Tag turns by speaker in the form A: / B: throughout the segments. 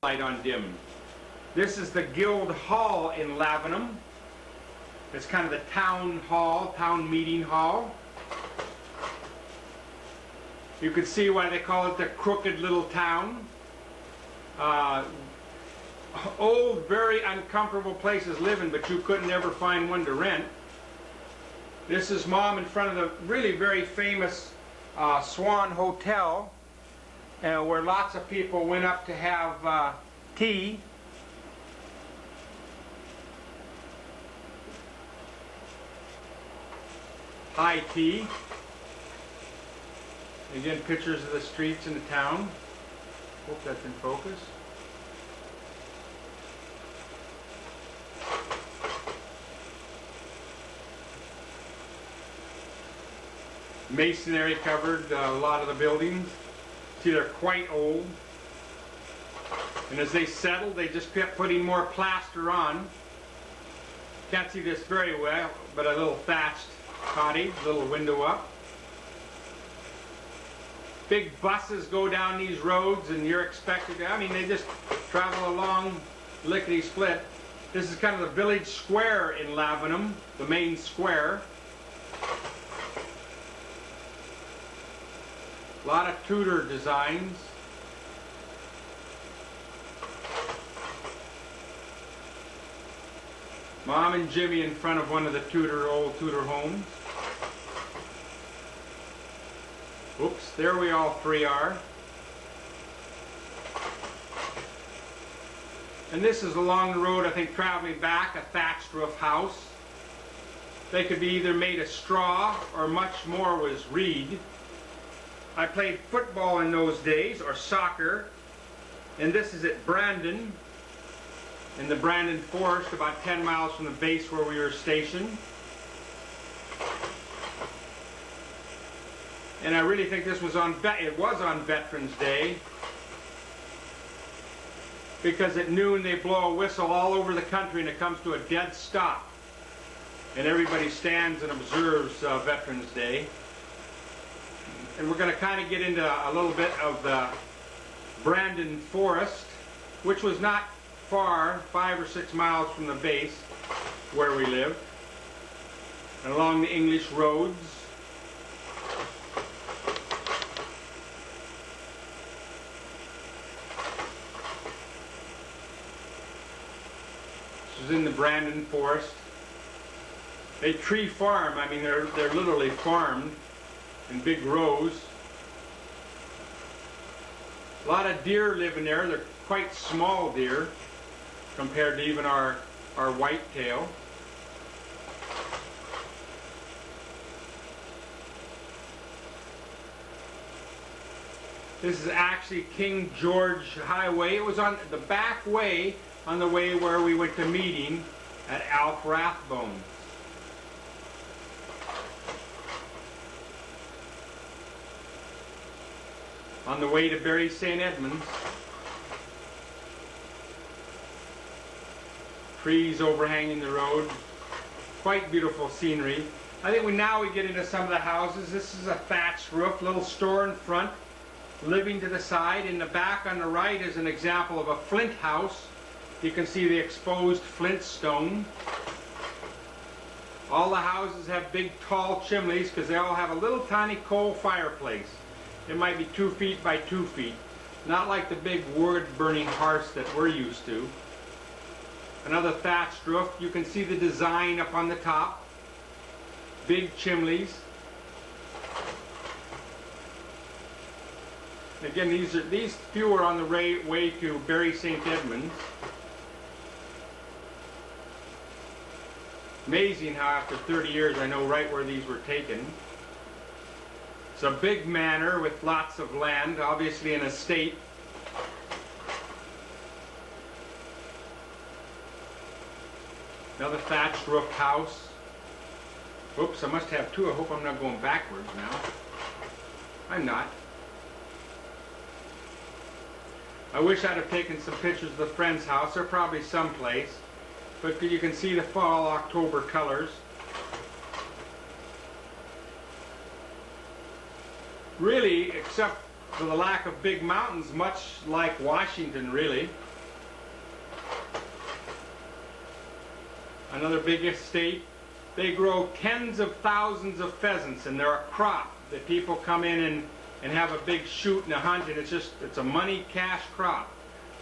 A: light on dim. This is the Guild Hall in Lavenham. It's kind of the town hall, town meeting hall. You can see why they call it the crooked little town. Old, very uncomfortable places living, but you couldn't ever find one to rent. This is Mom in front of the really very famous Swan Hotel, where lots of people went up to have tea. High tea. Again, pictures of the streets in the town. Hope that's in focus. Masonry covered a lot of the buildings. See, they're quite old. And as they settled, they just kept putting more plaster on. Can't see this very well, but a little thatched cottage, little window up. Big buses go down these roads, and you're expected to, I mean, they just travel along lickety-split. This is kind of the village square in Lavenham, the main square. A lot of Tudor designs. Mom and Jimmy in front of one of the old Tudor homes. Oops, there we all three are. And this is along the road, I think, traveling back, a thatched roof house. They could be either made of straw or much more was reed. I played football in those days, or soccer, and this is at Brandon, in the Brandon Forest, about 10 miles from the base where we were stationed. And I really think this was on Veterans Day, because at noon they blow a whistle all over the country and it comes to a dead stop. And everybody stands and observes Veterans Day. And we're going to kind of get into a little bit of the Brandon Forest, which was not far, 5 or 6 miles from the base where we lived, and along the English roads. This is in the Brandon Forest. A tree farm, I mean they're literally farmed in big rows. A lot of deer live in there. They're quite small deer compared to even our whitetail. This is actually King George Highway. It was on the back way on the way where we went to meeting at Alf Rathbone's. On the way to Bury St. Edmunds. Trees overhanging the road. Quite beautiful scenery. I think now we get into some of the houses. This is a thatched roof, little store in front, living to the side. In the back on the right is an example of a flint house. You can see the exposed flint stone. All the houses have big tall chimneys because they all have a little tiny coal fireplace. It might be 2 feet by 2 feet. Not like the big wood burning hearths that we're used to. Another thatched roof. You can see the design up on the top. Big chimneys. Again, these few are on the way to Bury St. Edmunds. Amazing how after 30 years I know right where these were taken. It's a big manor with lots of land, obviously an estate. Another thatched roof house. Oops, I must have two. I hope I'm not going backwards now. I'm not. I wish I'd have taken some pictures of the friend's house. They're probably someplace. But you can see the fall October colors. Really, except for the lack of big mountains, much like Washington, really. another big estate. They grow tens of thousands of pheasants, and they're a crop that people come in and have a big shoot and a hunt, and it's a money cash crop.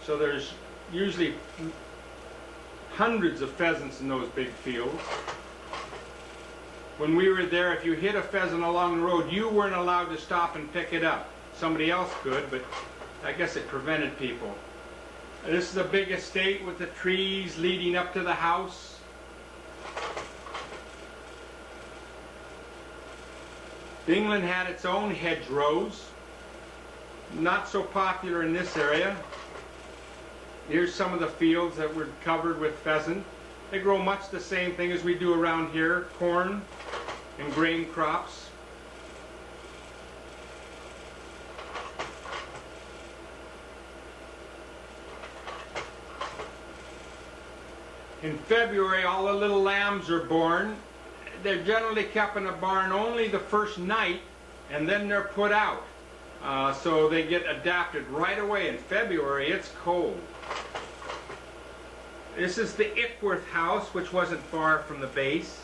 A: So there's usually hundreds of pheasants in those big fields. When we were there, if you hit a pheasant along the road, you weren't allowed to stop and pick it up. Somebody else could, but I guess it prevented people. This is a big estate with the trees leading up to the house. England had its own hedgerows. Not so popular in this area. Here's some of the fields that were covered with pheasant. They grow much the same thing as we do around here, corn and grain crops. In February, all the little lambs are born. They're generally kept in a barn only the first night, and then they're put out. So they get adapted right away. In February, it's cold. This is the Ickworth house, which wasn't far from the base.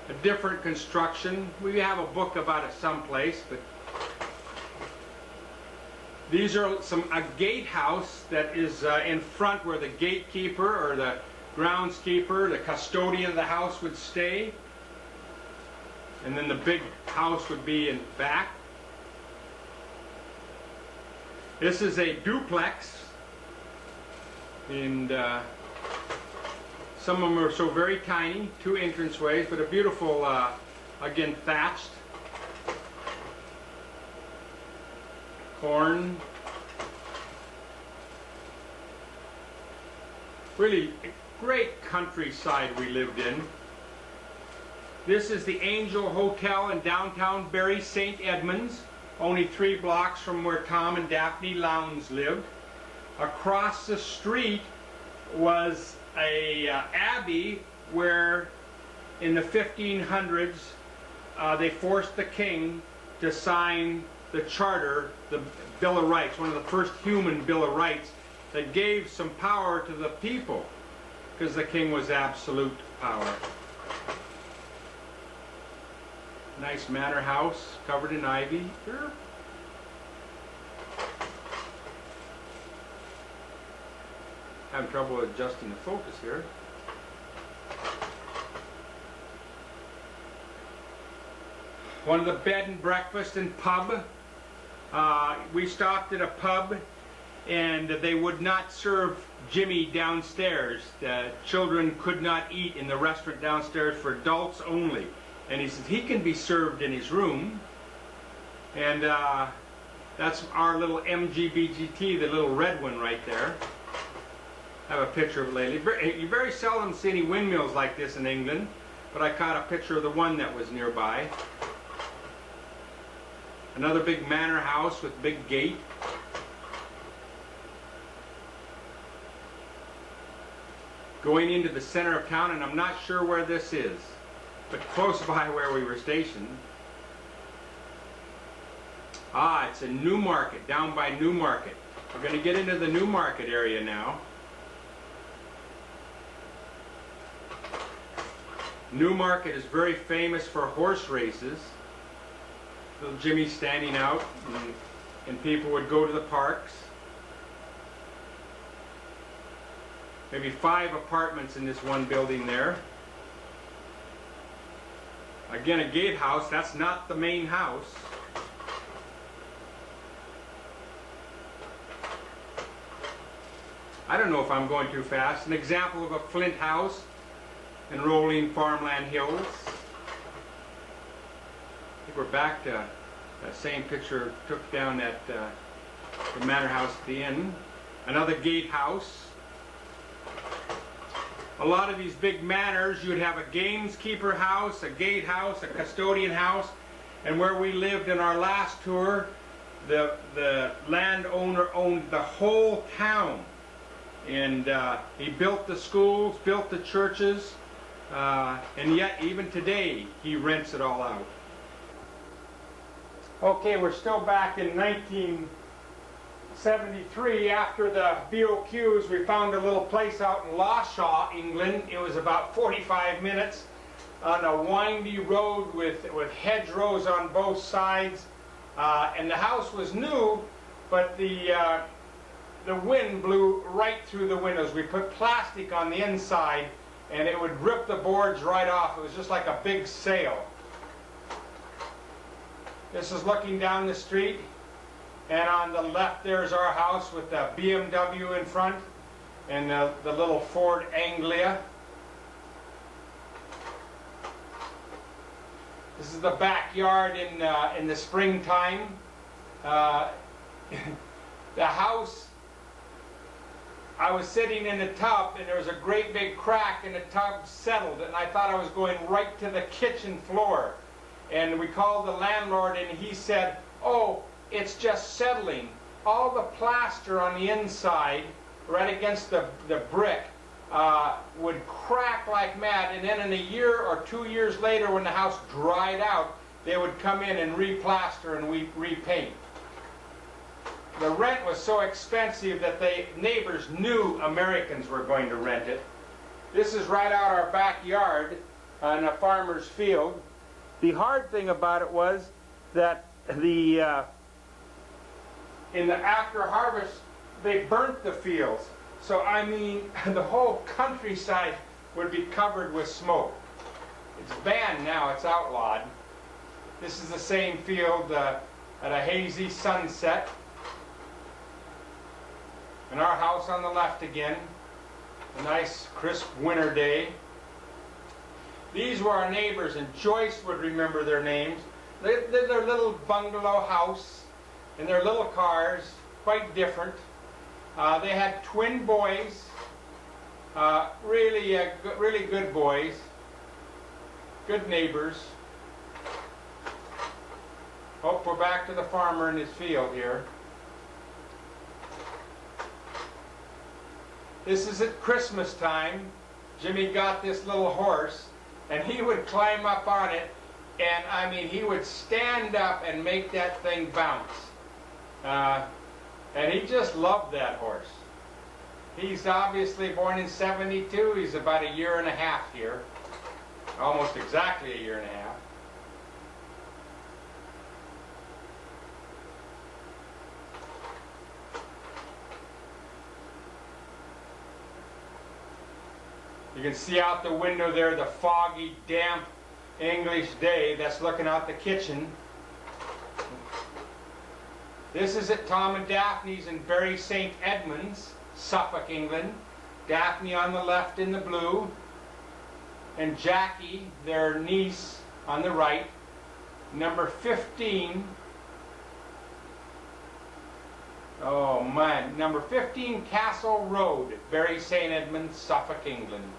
A: A different construction. We have a book about it someplace, but these are a gatehouse that is in front where the gatekeeper or the groundskeeper, the custodian of the house would stay. And then the big house would be in back. This is a duplex, and some of them are so very tiny, 2 entranceways, but a beautiful, again, thatched. Corn. Really great countryside we lived in. This is the Angel Hotel in downtown Bury St. Edmunds, only 3 blocks from where Tom and Daphne Lowndes lived. Across the street was a abbey where in the 1500s they forced the king to sign the charter, the Bill of Rights, one of the first human Bill of Rights that gave some power to the people, because the king was absolute power. Nice manor house covered in ivy. Sure. Having trouble adjusting the focus here. One of the bed and breakfast and pub. We stopped at a pub and they would not serve Jimmy downstairs. The children could not eat in the restaurant downstairs, for adults only. And he said he can be served in his room. And that's our little MGBGT, the little red one right there. I have a picture of it lately. You very seldom see any windmills like this in England, but I caught a picture of the one that was nearby. Another big manor house with big gate. Going into the center of town, and I'm not sure where this is, but close by where we were stationed. Ah, it's in Newmarket, down by Newmarket. We're going to get into the Newmarket area now. Newmarket is very famous for horse races. Little Jimmy standing out, and people would go to the parks. Maybe 5 apartments in this one building there. Again, a gatehouse. That's not the main house. I don't know if I'm going too fast. An example of a flint house and rolling farmland hills. I think we're back to that same picture took down at the manor house at the end. Another gatehouse. A lot of these big manors, you'd have a gameskeeper house, a gatehouse, a custodian house, and where we lived in our last tour, the landowner owned the whole town. And he built the schools, built the churches, and yet even today he rents it all out. Okay, we're still back in '73, after the BOQs, we found a little place out in Lawshaw, England. It was about 45 minutes on a windy road with hedgerows on both sides. And the house was new, but the wind blew right through the windows. We put plastic on the inside, and it would rip the boards right off. It was just like a big sail. This is looking down the street, and on the left there's our house with the BMW in front and the little Ford Anglia. This is the backyard in the springtime. The house, I was sitting in the tub and there was a great big crack and the tub settled, and I thought I was going right to the kitchen floor. And we called the landlord and he said, "Oh, it's just settling. All the plaster on the inside, right against the brick, would crack like mad, and then in a year or 2 years later, when the house dried out, they would come in and replaster and repaint." The rent was so expensive that the neighbors knew Americans were going to rent it. This is right out our backyard on a farmer's field. The hard thing about it was that in the after harvest, they burnt the fields. So I mean, the whole countryside would be covered with smoke. It's banned now, it's outlawed. This is the same field at a hazy sunset. And our house on the left again. A nice crisp winter day. These were our neighbors, and Joyce would remember their names. They lived in their little bungalow house and their little cars, quite different. They had twin boys, really good boys, good neighbors. Hope we're back to the farmer in his field here. This is at Christmas time. Jimmy got this little horse, and he would climb up on it, and I mean, he would stand up and make that thing bounce. And he just loved that horse. He's obviously born in '72. He's about a year and a half here. Almost exactly a year and a half. You can see out the window there the foggy, damp English day. That's looking out the kitchen. This is at Tom and Daphne's in Bury St. Edmunds, Suffolk, England. Daphne on the left in the blue, and Jackie, their niece, on the right. Number 15. Oh man, number 15 Castle Road, Bury St. Edmunds, Suffolk, England.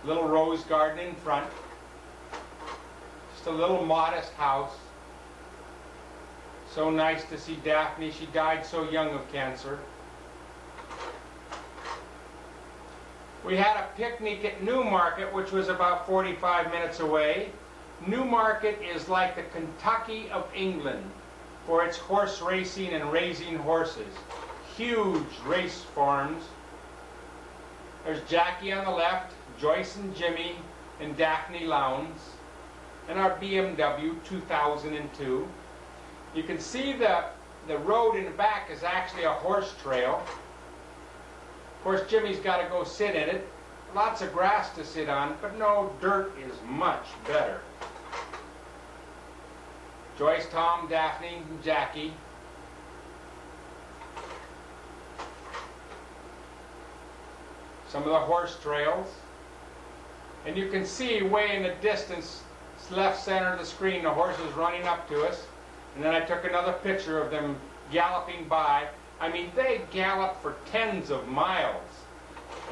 A: Little rose garden in front. Just a little modest house. So nice to see Daphne. She died so young of cancer. We had a picnic at Newmarket, which was about 45 minutes away. Newmarket is like the Kentucky of England for its horse racing and raising horses. Huge race farms. There's Jackie on the left, Joyce and Jimmy, and Daphne Lowndes, and our BMW 2002. You can see the road in the back is actually a horse trail. Of course, Jimmy's got to go sit in it. Lots of grass to sit on, but no, dirt is much better. Joyce, Tom, Daphne, and Jackie. Some of the horse trails. And you can see way in the distance, left center of the screen, the horses running up to us. And then I took another picture of them galloping by. I mean, they gallop for tens of miles.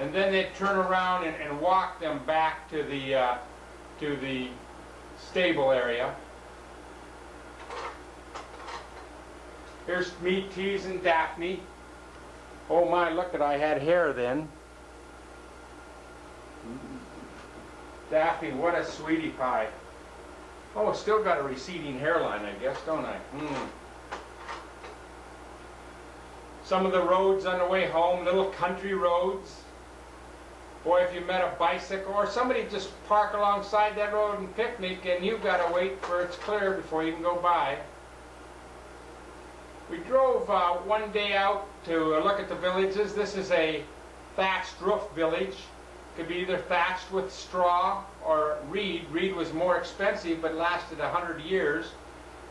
A: And then they'd turn around and walk them back to the stable area. Here's me teasing Daphne. Oh my, look at, I had hair then. Daphne, what a sweetie pie. Oh, still got a receding hairline, I guess, don't I? Some of the roads on the way home, little country roads. Boy, if you met a bicycle or somebody just park alongside that road and picnic, and you've got to wait for it's clear before you can go by. We drove one day out to look at the villages. This is a thatched roof village. Could be either thatched with straw or reed. Reed was more expensive but lasted 100 years.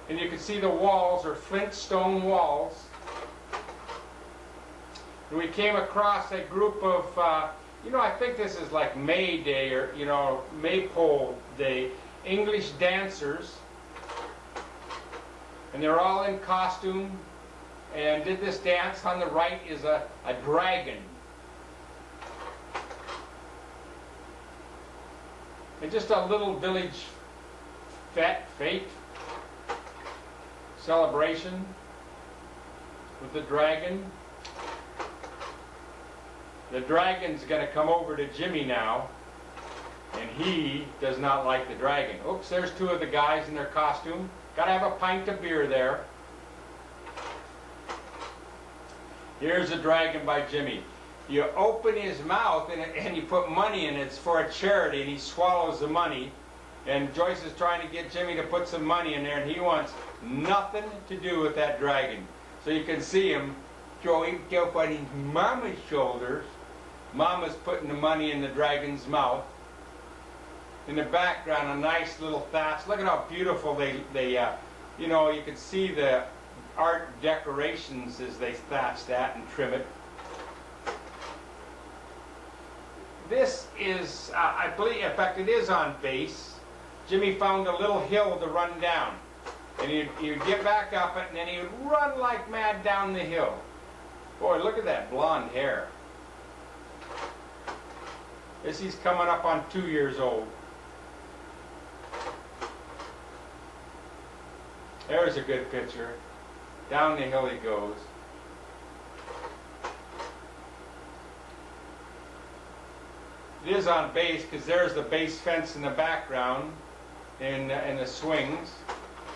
A: And you can see the walls are flint stone walls. And we came across a group of, I think this is like May Day or, Maypole Day, English dancers. And they're all in costume and did this dance. On the right is a dragon. And just a little village fete celebration with the dragon. The dragon's going to come over to Jimmy now, and he does not like the dragon. Oops, there's two of the guys in their costume. Got to have a pint of beer there. Here's a dragon by Jimmy. You open his mouth and you put money in it. It's for a charity, and he swallows the money. And Joyce is trying to get Jimmy to put some money in there, and he wants nothing to do with that dragon. So you can see him throw himself on his mama's shoulders. Mama's putting the money in the dragon's mouth. In the background, a nice little thatch. Look at how beautiful you can see the art decorations as they thatch that and trim it. This is, I believe, in fact, it is on base. Jimmy found a little hill to run down. And he'd get back up it, and then he would run like mad down the hill. Boy, look at that blonde hair. This he's coming up on 2 years old. There's a good picture. Down the hill he goes. It is on base because there's the base fence in the background and the swings.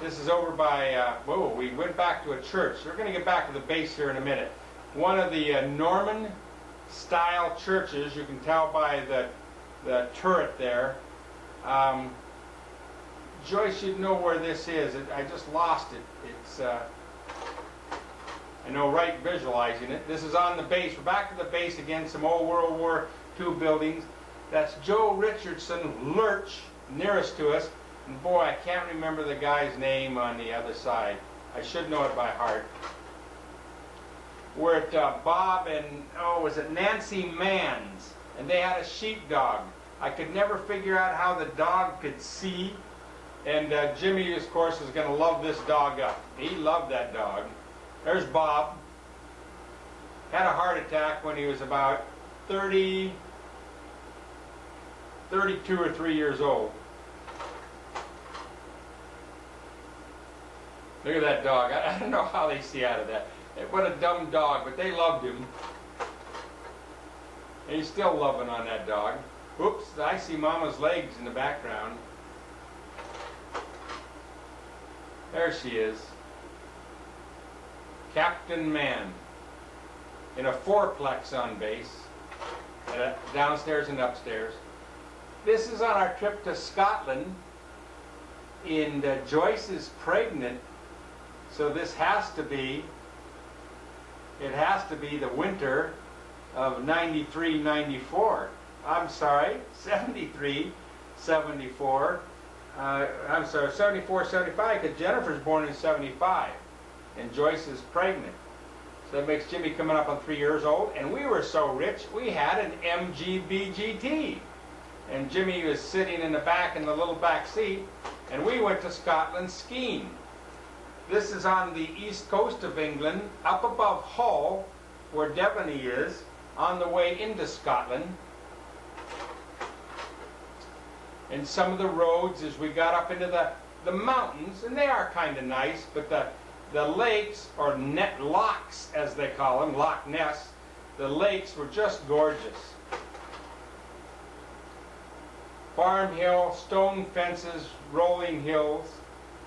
A: This is over by, we went back to a church. We're going to get back to the base here in a minute. One of the Norman style churches, you can tell by the turret there. Joyce should know where this is. I just lost it. It's, I know right visualizing it. This is on the base. We're back to the base again, some old World War II buildings. That's Joe Richardson Lurch, nearest to us. And boy, I can't remember the guy's name on the other side. I should know it by heart. We're at Bob and, was it Nancy Mann's? And they had a sheepdog. I could never figure out how the dog could see. And Jimmy, of course, is going to love this dog up. He loved that dog. There's Bob. Had a heart attack when he was about 32 or 3 years old. Look at that dog. I don't know how they see out of that. What a dumb dog, but they loved him. And he's still loving on that dog. Oops, I see Mama's legs in the background. There she is. Captain Man. In a fourplex on base. Downstairs and upstairs. This is on our trip to Scotland. And Joyce is pregnant. So this has to be, the winter of 93, 94. I'm sorry, 73, 74. I'm sorry, 74, 75, because Jennifer's born in 75. And Joyce is pregnant. So that makes Jimmy coming up on 3 years old. And we were so rich, we had an MGB-GT. And Jimmy was sitting in the back in the little back seat. And we went to Scotland skiing. This is on the east coast of England, up above Hull, where Devony is, on the way into Scotland. And some of the roads as we got up into the mountains, and they are kind of nice, but the lakes, or locks as they call them, Loch Ness, the lakes were just gorgeous. Farm hill, stone fences, rolling hills.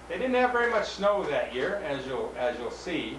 A: They didn't have very much snow that year, as you'll see.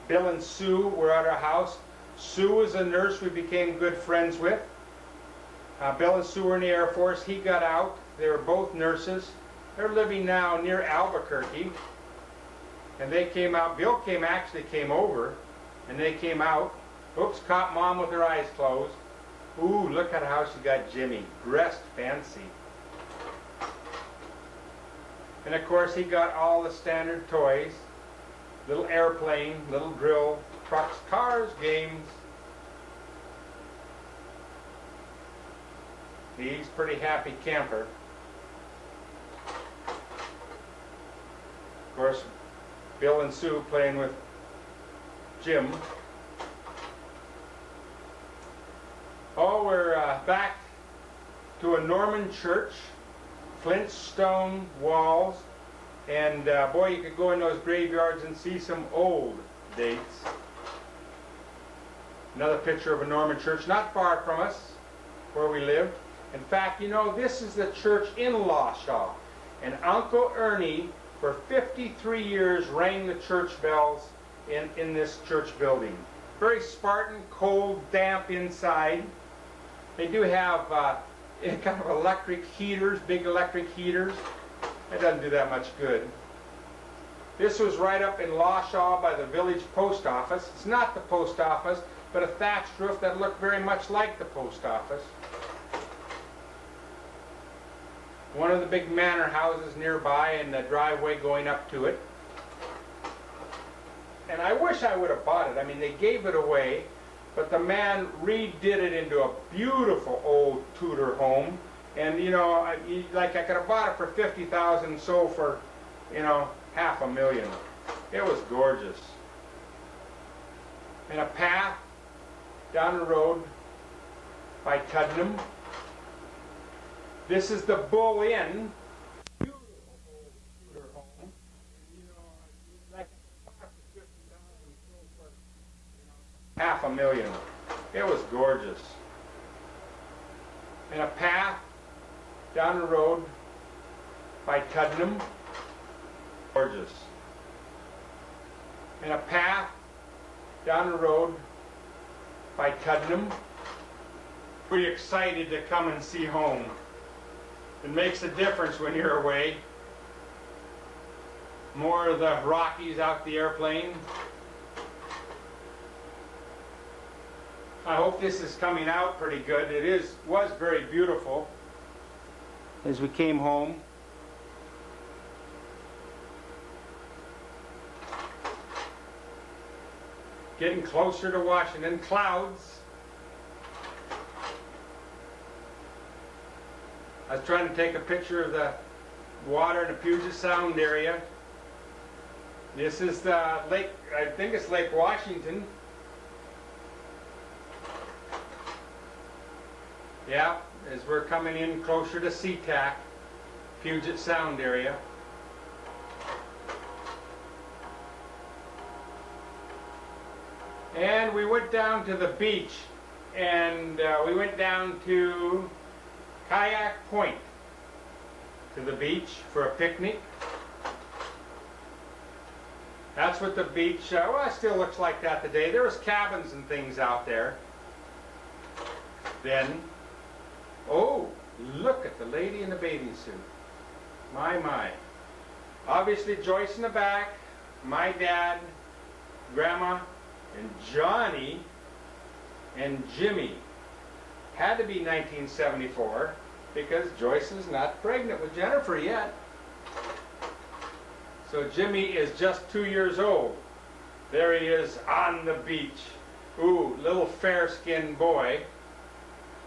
A: Bill and Sue were at our house. Sue was a nurse we became good friends with. Bill and Sue were in the Air Force. He got out. They were both nurses. They're living now near Albuquerque. And they came out. Bill actually came over, and they came out. Oops, caught Mom with her eyes closed. Ooh, look at how she got Jimmy, dressed fancy. And of course he got all the standard toys. Little airplane, little drill, trucks, cars, games. He's a pretty happy camper. Of course, Bill and Sue playing with Jim. Oh, we're back to a Norman church, flint stone walls, and boy, you could go in those graveyards and see some old dates. Another picture of a Norman church not far from us, where we lived. In fact, you know, this is the church in Lashaw, and Uncle Ernie, for 53 years, rang the church bells in this church building. Very Spartan, cold, damp inside. They do have kind of electric heaters, big electric heaters. That doesn't do that much good. This was right up in Lashaw by the village post office. It's not the post office, but a thatched roof that looked very much like the post office. One of the big manor houses nearby and the driveway going up to it. And I wish I would have bought it. I mean, they gave it away, but the man redid it into a beautiful old Tudor home. And, you know, like I could have bought it for $50,000 and sold for, you know, $500,000. It was gorgeous. And a path down the road by Tuddenham. This is the Bull Inn. Beautiful old Tudor home. And, you know, like I bought it for $50,000 and sold for, you know, $500,000. It was gorgeous. And a path down the road by Tuddenham. Gorgeous. And a path down the road by Tuddenham. Pretty excited to come and see home. It makes a difference when you're away. More of the Rockies out the airplane. I hope this is coming out pretty good. It was very beautiful as we came home. Getting closer to Washington. Clouds. I was trying to take a picture of the water in the Puget Sound area. This is the lake, I think it's Lake Washington. Yeah, as we're coming in closer to SeaTac, Puget Sound area. And we went down to the beach, and we went down to Kayak Point, to the beach for a picnic. That's what the beach, well, it still looks like that today. There was cabins and things out there. Then, oh, look at the lady in the bathing suit. My, my. Obviously Joyce in the back, my dad, Grandma, and Johnny, and Jimmy. Had to be 1974, because Joyce is not pregnant with Jennifer yet. So Jimmy is just 2 years old. There he is on the beach. Ooh, little fair-skinned boy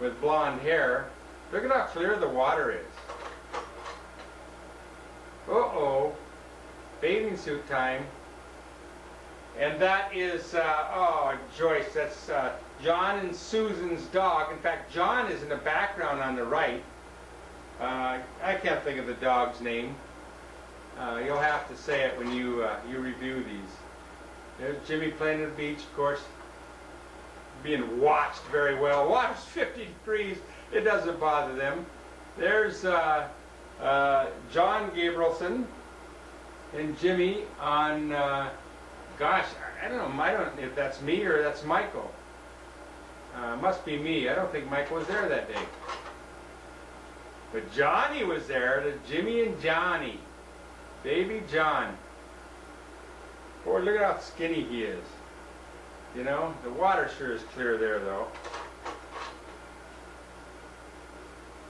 A: with blonde hair. Look at how clear the water is. Uh-oh, bathing suit time. And that is, oh, Joyce, that's John and Susan's dog. In fact, John is in the background on the right. I can't think of the dog's name. You'll have to say it when you review these. There's Jimmy playing on the beach, of course, being watched very well. Water's 50 degrees. It doesn't bother them. There's John Gabrielson and Jimmy on Gosh, I don't know. I don't know if that's me or that's Michael. Must be me. I don't think Michael was there that day. But Johnny was there. The Jimmy and Johnny. Baby John. Boy, look at how skinny he is. You know, the water sure is clear there, though.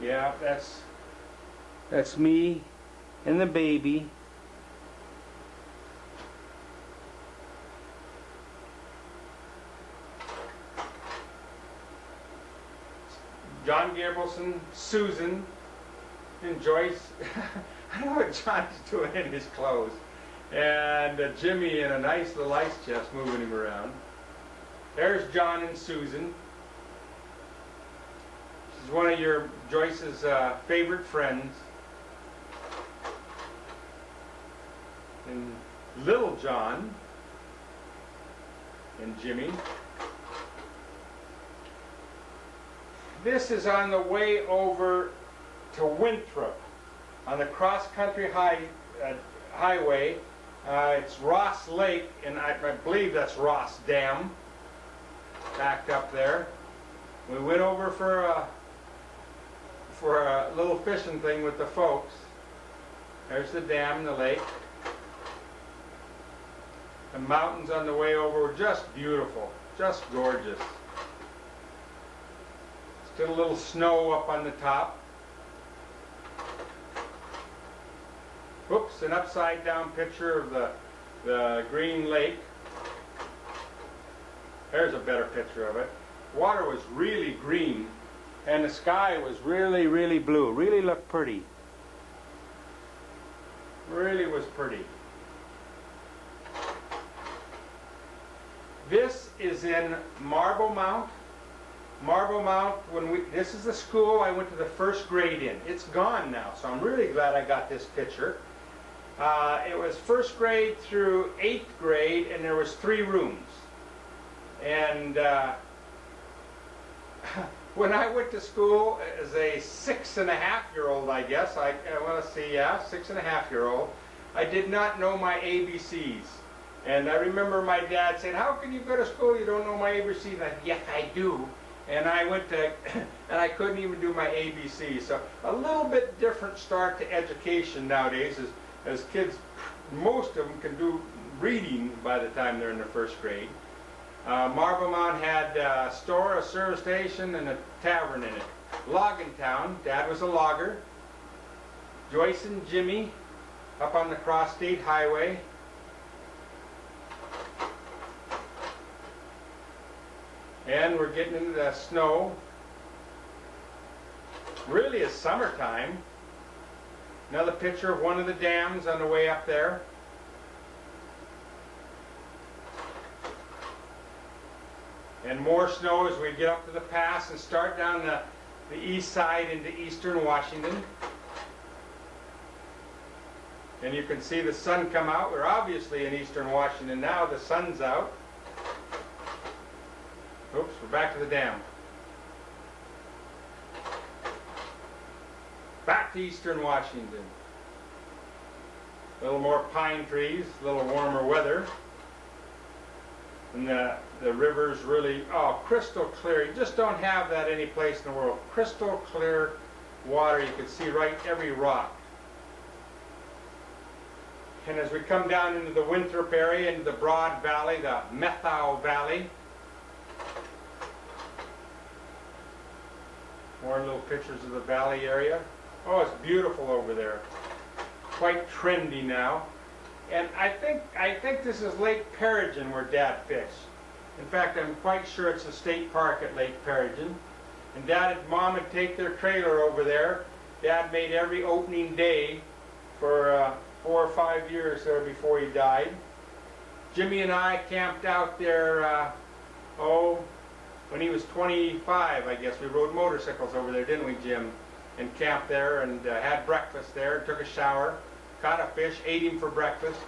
A: Yeah, that's me and the baby. John Gabrielson, Susan, and Joyce. I don't know what John's doing in his clothes. And Jimmy in a nice little ice chest moving him around. There's John and Susan. She's one of your Joyce's favorite friends. And little John and Jimmy. This is on the way over to Winthrop on the cross-country highway. It's Ross Lake, and I believe that's Ross Dam, backed up there. We went over for a little fishing thing with the folks. There's the dam and the lake. The mountains on the way over were just beautiful, just gorgeous. Still a little snow up on the top. Oops, an upside down picture of the green lake. There's a better picture of it. Water was really green and the sky was really, really blue. Really looked pretty. Really was pretty. This is in Marble Mount. Marble Mount, this is the school I went to the first grade in. It's gone now, so I'm really glad I got this picture. It was first grade through 8th grade, and there was 3 rooms. And when I went to school as a 6-and-a-half-year-old, I guess, let's see, yeah, 6-and-a-half-year-old, I did not know my ABCs. And I remember my dad saying, "How can you go to school, you don't know my ABCs?" And I said, "Yes, I do." And I went to, and I couldn't even do my ABC. So a little bit different start to education nowadays, as kids, most of them can do reading by the time they're in the first grade. Marble Mount had a store, a service station, and a tavern in it. Logging Town, Dad was a logger. Joyce and Jimmy up on the Cross State Highway. And we're getting into the snow. Really it's summertime. Another picture of one of the dams on the way up there. And more snow as we get up to the pass and start down the east side into eastern Washington. And you can see the sun come out. We're obviously in eastern Washington now. The sun's out. Oops, we're back to the dam. Back to eastern Washington. A little more pine trees, a little warmer weather. And the river's really, crystal clear. You just don't have that any place in the world. Crystal clear water. You can see right every rock. And as we come down into the Winthrop area, into the Broad Valley, the Methau Valley, more little pictures of the valley area. Oh, it's beautiful over there. Quite trendy now. And I think this is Lake Peregrine where Dad fished. In fact, I'm quite sure it's a state park at Lake Peregrine. And Dad and Mom would take their trailer over there. Dad made every opening day for 4 or 5 years there before he died. Jimmy and I camped out there, when he was 25, I guess. We rode motorcycles over there, didn't we, Jim? And camped there and had breakfast there, took a shower, caught a fish, ate him for breakfast.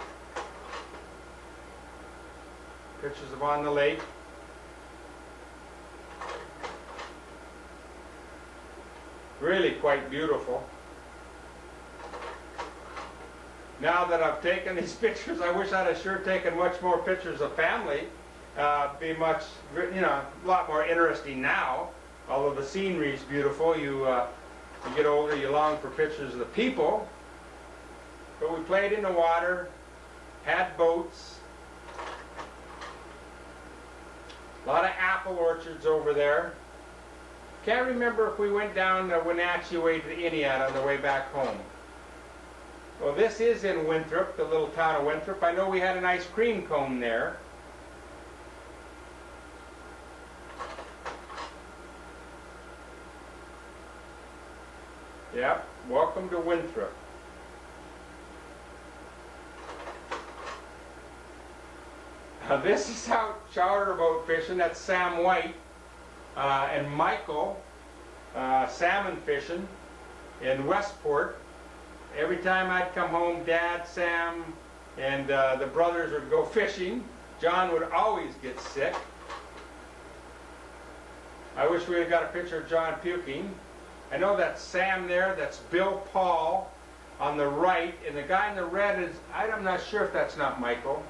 A: Pictures of on the lake. Really quite beautiful. Now that I've taken these pictures, I wish I'd have sure taken much more pictures of family. Be much, you know, a lot more interesting now. Although the scenery is beautiful, you get older, you long for pictures of the people. But we played in the water, had boats, a lot of apple orchards over there. Can't remember if we went down the Wenatchee way to Iniat on the way back home. Well, this is in Winthrop, the little town of Winthrop. I know we had an ice cream cone there. Yep, welcome to Winthrop. This is out charter boat fishing. That's Sam White and Michael salmon fishing in Westport. Every time I'd come home, Dad, Sam, and the brothers would go fishing. John would always get sick. I wish we had got a picture of John puking. I know that's Sam there. That's Bill Paul on the right. And the guy in the red is, I'm not sure if that's not Michael.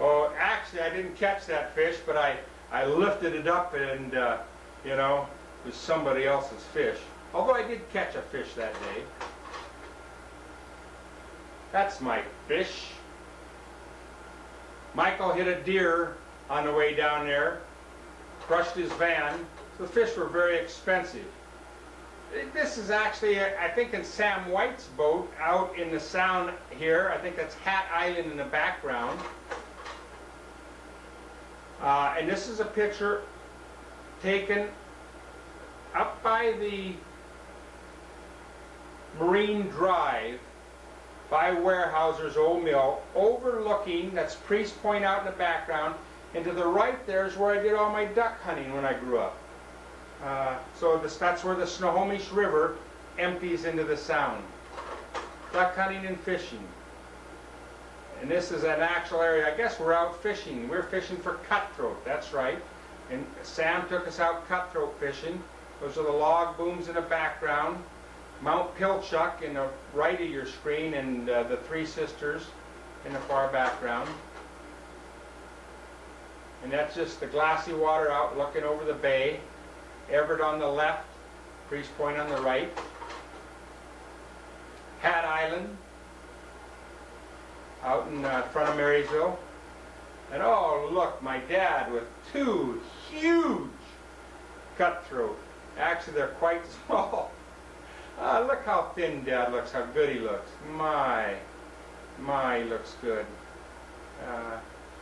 A: Oh, actually, I didn't catch that fish, but I lifted it up and, you know, it was somebody else's fish. Although I did catch a fish that day. That's my fish. Michael hit a deer on the way down there, crushed his van. So the fish were very expensive. This is actually, I think, in Sam White's boat out in the sound here. I think that's Hat Island in the background. And this is a picture taken up by the Marine Drive by Weyerhaeuser's old mill, overlooking, that's Priest Point out in the background, and to the right there is where I did all my duck hunting when I grew up. So that's where the Snohomish River empties into the Sound. Duck hunting and fishing. And this is an actual area, I guess we're out fishing. We're fishing for cutthroat, that's right. And Sam took us out cutthroat fishing. Those are the log booms in the background. Mount Pilchuck in the right of your screen, and the Three Sisters in the far background. And that's just the glassy water out looking over the bay. Everett on the left, Priest Point on the right. Hat Island out in front of Marysville. And oh, look, my dad with two huge cutthroat. Actually, they're quite small. Look how thin Dad looks, how good he looks. My, he looks good.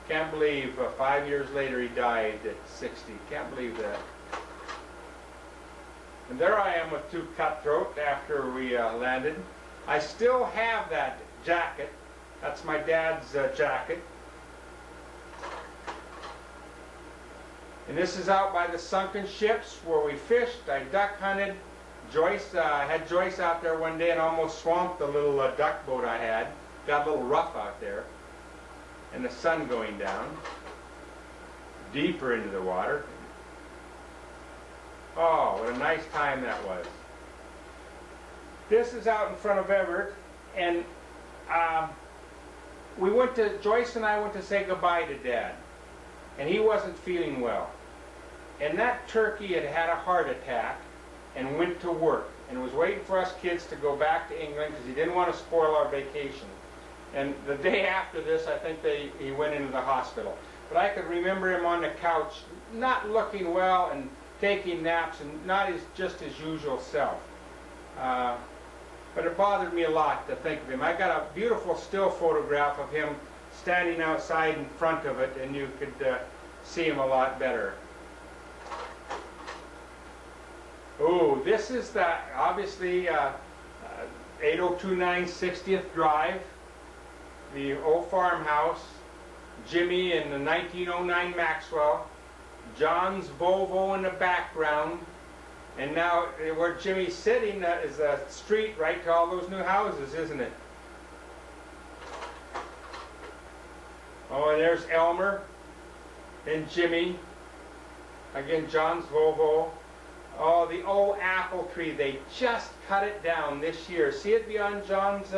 A: Can't believe 5 years later he died at 60. Can't believe that. And there I am with two cutthroat after we landed. I still have that jacket. That's my dad's jacket. And this is out by the sunken ships where we fished. I duck hunted. Joyce, I had Joyce out there one day and almost swamped the little duck boat I had. Got a little rough out there. And the sun going down. Deeper into the water. Oh, what a nice time that was. This is out in front of Everett, and Joyce and I went to say goodbye to Dad, and he wasn't feeling well. And that turkey had had a heart attack and went to work, and was waiting for us kids to go back to England because he didn't want to spoil our vacation. And the day after this, I think he went into the hospital. But I could remember him on the couch, not looking well and taking naps, and not just his usual self. But it bothered me a lot to think of him. I got a beautiful still photograph of him standing outside in front of it, and you could see him a lot better. Oh, this is obviously 8029 60th Drive, the old farmhouse, Jimmy in the 1909 Maxwell, John's Volvo in the background, and now where Jimmy's sitting is a street right to all those new houses, isn't it? Oh, and there's Elmer and Jimmy. Again, John's Volvo. Oh, the old apple tree. They just cut it down this year. See it beyond John's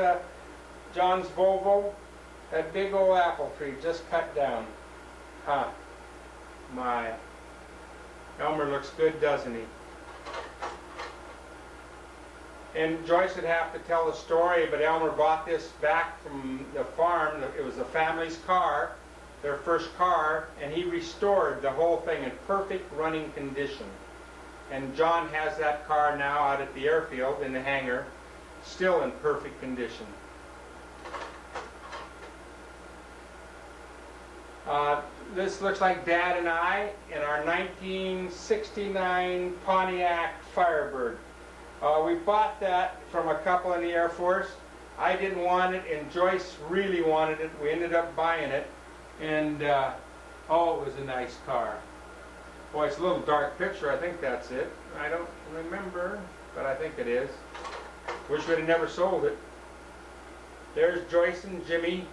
A: Volvo? That big old apple tree just cut down. Huh. My. Elmer looks good, doesn't he? And Joyce would have to tell the story, but Elmer bought this back from the farm. It was the family's car, their first car, and he restored the whole thing in perfect running condition. And John has that car now out at the airfield in the hangar, still in perfect condition. This looks like Dad and I in our 1969 Pontiac Firebird. We bought that from a couple in the Air Force. I didn't want it, and Joyce really wanted it. We ended up buying it, and oh, it was a nice car. Boy, it's a little dark picture. I think that's it. I don't remember, but I think it is. Wish we'd have never sold it. There's Joyce and Jimmy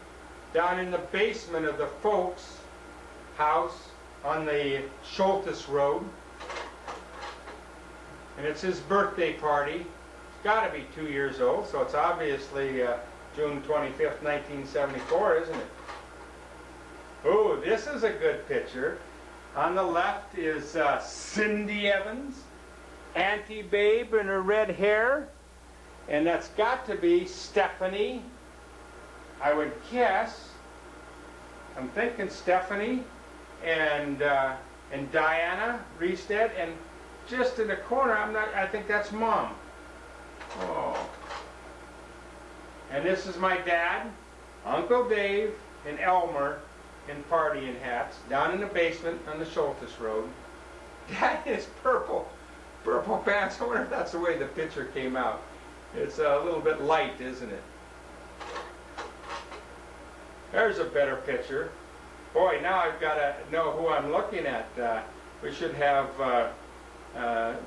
A: down in the basement of the folks' house on the Schultes Road. And it's his birthday party. It's got to be 2 years old, so it's obviously June 25th, 1974, isn't it? Oh, this is a good picture. On the left is Cindy Evans, Auntie Babe in her red hair, and that's got to be Stephanie, I would guess. I'm thinking Stephanie and Diana Riestead, and just in the corner, I think that's Mom. Oh. And this is my dad, Uncle Dave, and Elmer in partying hats down in the basement on the Schultes Road. Dad is purple pants. I wonder if that's the way the picture came out. It's a little bit light, isn't it? There's a better picture. Boy, now I've got to know who I'm looking at. We should have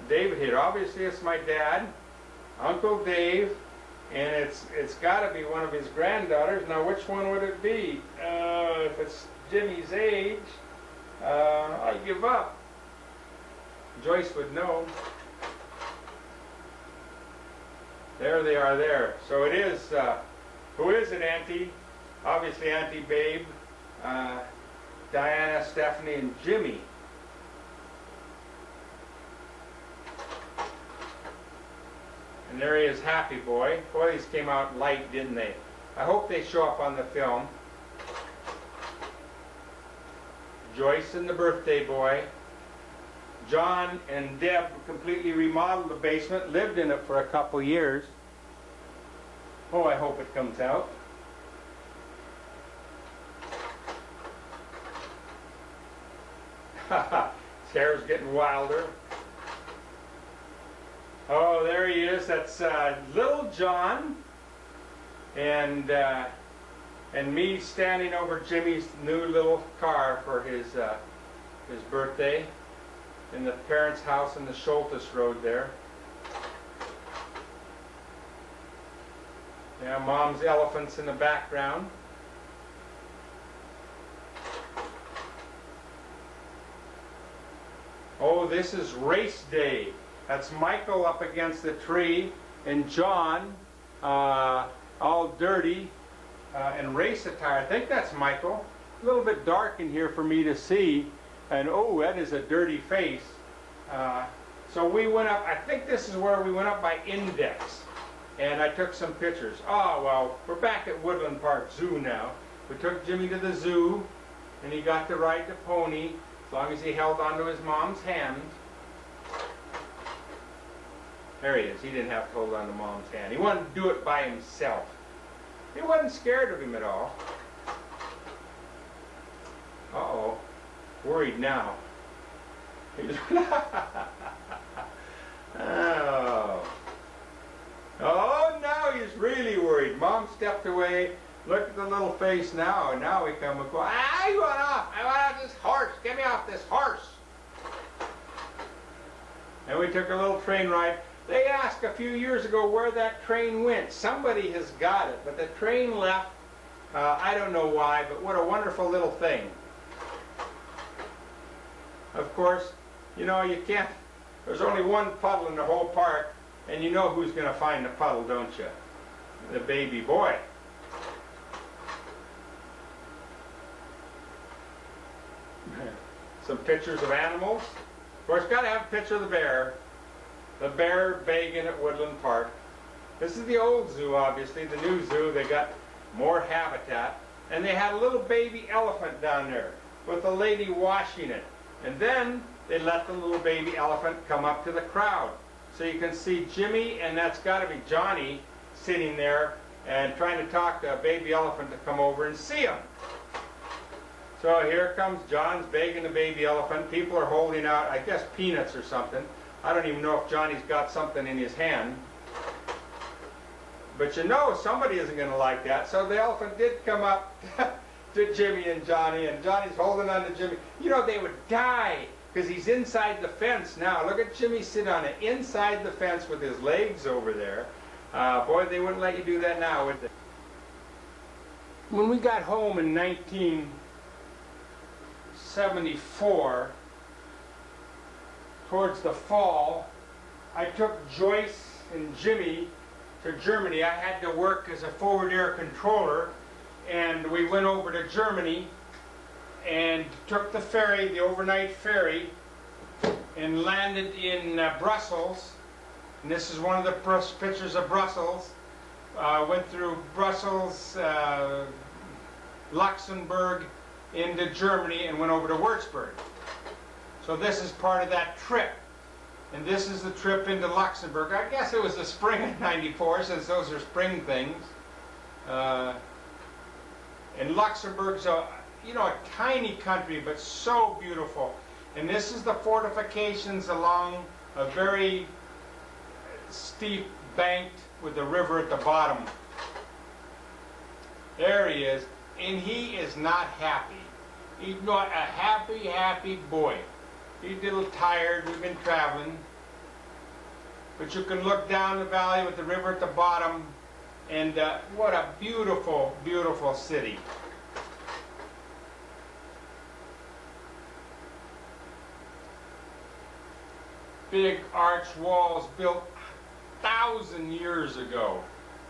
A: David here. Obviously, it's my dad, Uncle Dave, and it's got to be one of his granddaughters. Now, which one would it be? If it's Jimmy's age, I give up. Joyce would know. There they are there. So it is, who is it, Auntie? Obviously Auntie Babe, Diana, Stephanie, and Jimmy. And there he is, Happy Boy. Boy, these came out light, didn't they? I hope they show up on the film. Joyce and the birthday boy. John and Deb completely remodeled the basement, lived in it for a couple years. Oh, I hope it comes out. His hair's getting wilder. Oh, there he is. That's little John, and me standing over Jimmy's new little car for his birthday in the parents' house in the Schultes Road there. Yeah, Mom's elephants in the background. Oh, this is race day. That's Michael up against the tree, and John, all dirty, in race attire. I think that's Michael. A little bit dark in here for me to see, and oh, that is a dirty face. So we went up, I think this is where we went up by Index, and I took some pictures. Oh, well, we're back at Woodland Park Zoo now. We took Jimmy to the zoo, and he got to ride the pony, as long as he held onto his mom's hand. There he is. He didn't have to hold on to Mom's hand. He wanted to do it by himself. He wasn't scared of him at all. Uh-oh. Worried now. Oh. Oh, now he's really worried. Mom stepped away. Look at the little face now. And now we come and go, ah, you want off. I want off this horse. Get me off this horse. And we took a little train ride. They asked a few years ago where that train went. Somebody has got it, but the train left. I don't know why, but what a wonderful little thing. Of course, you know, you can't, There's only one puddle in the whole park, and you know who's going to find the puddle, don't you? The baby boy. Some pictures of animals. Of course, got to have a picture of the bear. The bear begging at Woodland Park. This is the old zoo, obviously. The new zoo, they got more habitat. And they had a little baby elephant down there with a lady washing it. And then they let the little baby elephant come up to the crowd. So you can see Jimmy, and that's got to be Johnny, sitting there and trying to talk to a baby elephant to come over and see him. So here comes John's begging the baby elephant. People are holding out, I guess, peanuts or something. I don't even know if Johnny's got something in his hand. But you know somebody isn't going to like that. So the elephant did come up to Jimmy and Johnny's holding on to Jimmy. You know, they would die because he's inside the fence now. Look at Jimmy sit on it inside the fence with his legs over there. Boy, they wouldn't let you do that now, would they? When we got home in 1974, towards the fall, I took Joyce and Jimmy to Germany. I had to work as a forward air controller, and we went over to Germany and took the ferry, the overnight ferry, and landed in Brussels. And this is one of the pictures of Brussels. Went through Brussels, Luxembourg, into Germany, and went over to Würzburg. So this is part of that trip. And this is the trip into Luxembourg. I guess it was the spring of '94, since those are spring things. And Luxembourg's a tiny country, but so beautiful. And this is the fortifications along a very steep bank with the river at the bottom. There he is, and he is not happy. He's not a happy boy. He's a little tired. We've been traveling. But you can look down the valley with the river at the bottom, and what a beautiful, beautiful city. Big arch walls built 1,000 years ago.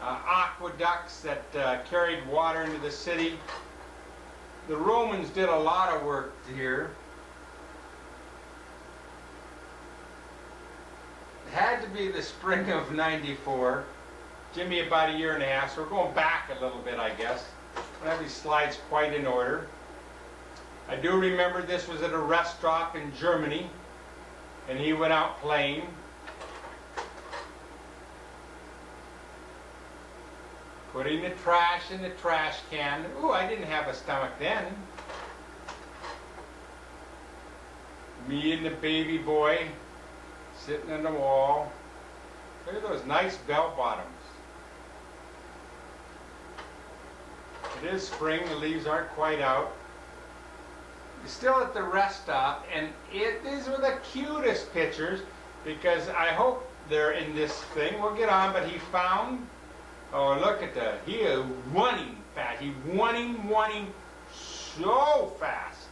A: Aqueducts that carried water into the city. The Romans did a lot of work here. It had to be the spring of '94. Jimmy about a year and a half, so we're going back a little bit, I guess. I don't have these slides quite in order. I do remember this was at a rest stop in Germany, and he went out playing. Putting the trash in the trash can. Ooh, I didn't have a stomach then. Me and the baby boy sitting on the wall. Look at those nice bell bottoms. It is spring, the leaves aren't quite out. We're still at the rest stop, and these were the cutest pictures, because I hope they're in this thing. We'll get on, but he found, oh, look at that. He is running fast. He's running so fast.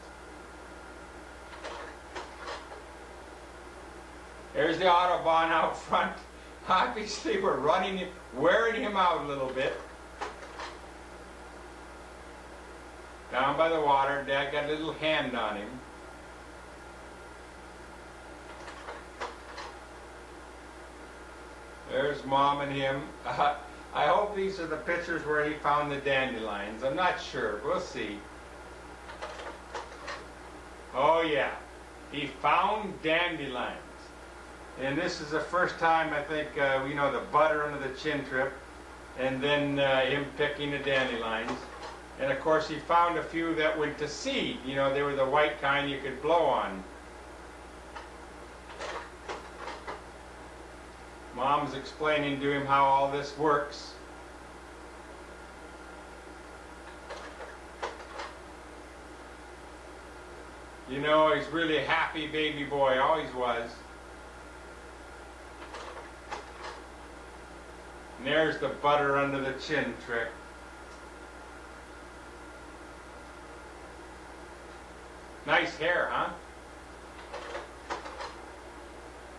A: There's the Autobahn out front. Obviously, we're wearing him out a little bit. Down by the water, Dad got a little hand on him. There's Mom and him. I hope these are the pictures where he found the dandelions. I'm not sure. We'll see. Oh yeah, he found dandelions. And this is the first time, I think, the butter under the chin trip, and then him picking the dandelions. And of course he found a few that went to seed. You know, they were the white kind you could blow on. Mom's explaining to him how all this works. You know, he's really a happy baby boy, always was. And there's the butter under the chin trick. Nice hair, huh?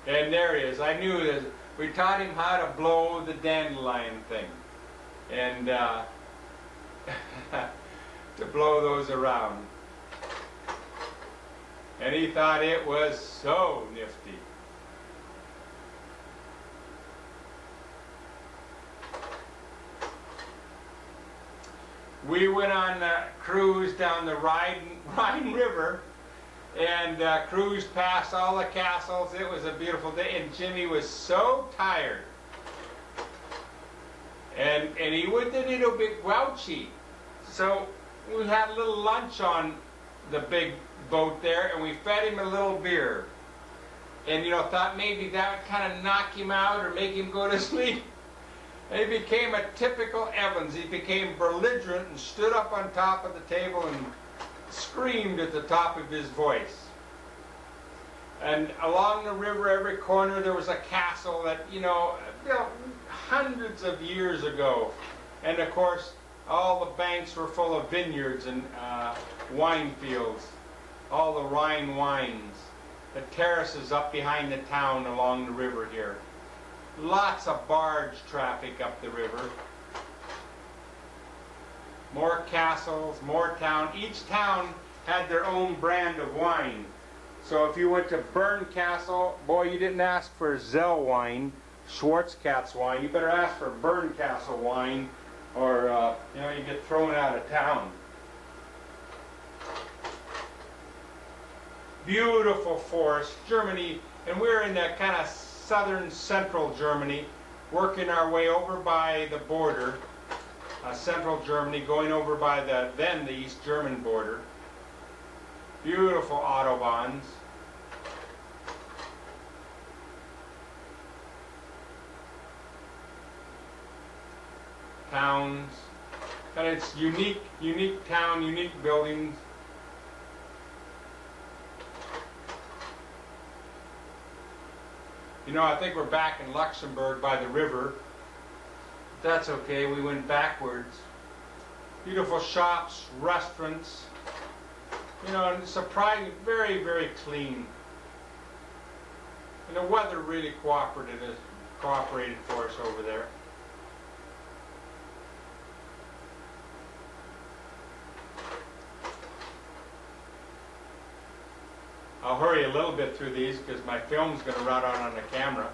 A: And there he is. I knew that we taught him how to blow the dandelion thing. And to blow those around. And he thought it was so nifty. We went on a cruise down the Rhine River and cruised past all the castles. It was a beautiful day, and Jimmy was so tired. And he was a little bit grouchy. So we had a little lunch on the big boat there, and we fed him a little beer. And thought maybe that would kind of knock him out or make him go to sleep. And he became a typical Evans. He became belligerent and stood up on top of the table and screamed at the top of his voice. And along the river, every corner, there was a castle that, built hundreds of years ago. And of course, all the banks were full of vineyards and wine fields. All the Rhine wines. The terraces up behind the town along the river here. Lots of barge traffic up the river. More castles, more town. Each town had their own brand of wine. So if you went to Bern Castle, boy, you didn't ask for Zell wine, Schwarzkatz wine. You better ask for Bern Castle wine, or you get thrown out of town. Beautiful forest, Germany, and we're in that kind of southern central Germany, working our way over by the border, central Germany, going over by the East German border. Beautiful autobahns. Towns. And it's unique town, unique buildings. I think we're back in Luxembourg by the river. That's okay, we went backwards. Beautiful shops, restaurants. And surprisingly, very, very clean. And the weather really cooperated for us over there. I'll hurry a little bit through these because my film's going to run out on the camera.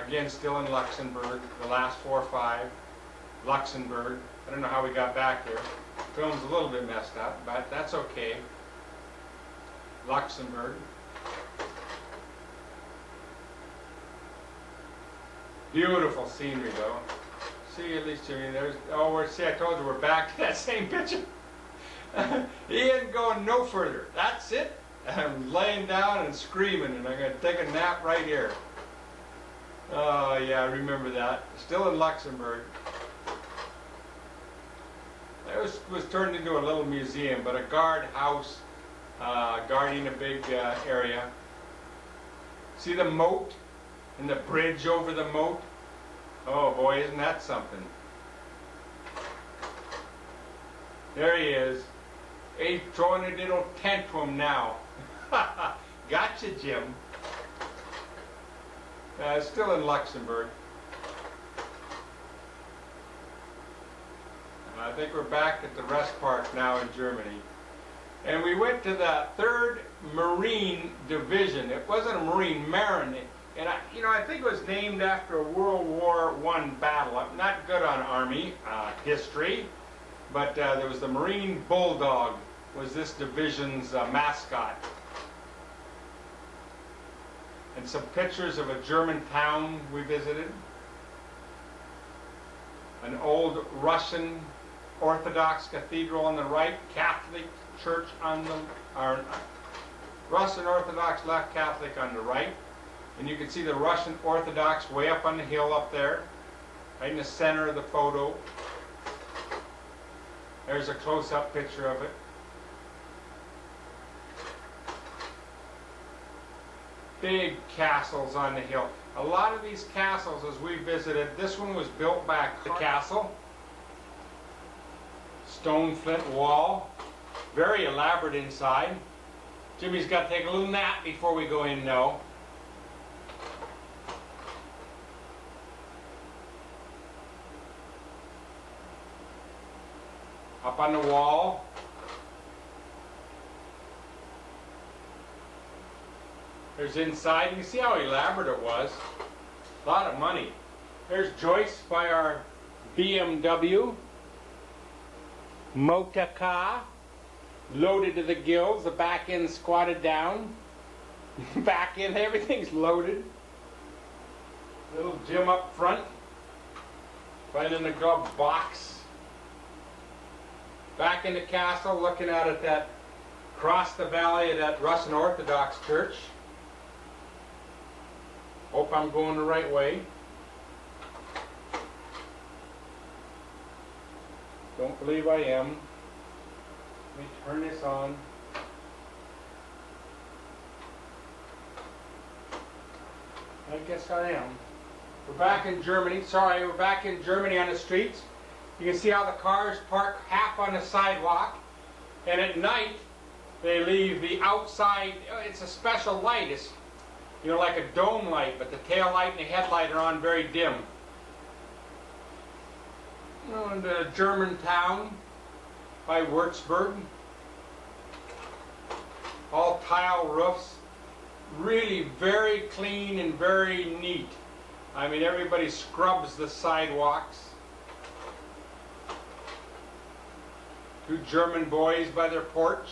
A: Again, still in Luxembourg, the last 4 or 5. Luxembourg. I don't know how we got back here. Film's a little bit messed up, but that's okay. Luxembourg. Beautiful scenery though. See, at least there's, see, I told you we're back to that same picture. He ain't going no further. That's it. I'm laying down and screaming, and I'm going to take a nap right here. Oh yeah, I remember that. Still in Luxembourg. It was turned into a little museum, but a guard house guarding a big area. See the moat and the bridge over the moat? Oh boy, isn't that something? There he is. He's throwing a little tantrum now. Gotcha, Jim. Still in Luxembourg. I think we're back at the Rest Park now in Germany. And we went to the 3rd Marine Division. It wasn't a Marine, Marine. And I think it was named after a World War I battle. I'm not good on Army history, but there was the Marine Bulldog was this division's mascot. And some pictures of a German town we visited. An old Russian Orthodox cathedral on the right, Catholic church on the, Russian Orthodox left, Catholic on the right. And you can see the Russian Orthodox way up on the hill up there, right in the center of the photo. There's a close-up picture of it. Big castles on the hill. A lot of these castles, as we visited, this one was built back. The castle, stone flint wall, very elaborate inside. Jimmy's got to take a little nap before we go in now. Up on the wall. There's inside. You can see how elaborate it was. A lot of money. There's Joyce by our BMW. Motor car. Loaded to the gills. The back end squatted down. Back end, everything's loaded. Little gym up front. Right in the glove box. Back in the castle, looking out at that, across the valley at that Russian Orthodox Church. Hope I'm going the right way. Don't believe I am. Let me turn this on. I guess I am. We're back in Germany. Sorry, we're back in Germany on the streets. You can see how the cars park half on the sidewalk. And at night, they leave the outside. It's a special light. It's, you know, like a dome light, but the tail light and the headlight are on very dim. You know, in the German town by Würzburg. All tile roofs. Really very clean and very neat. I mean, everybody scrubs the sidewalks. Two German boys by their porch.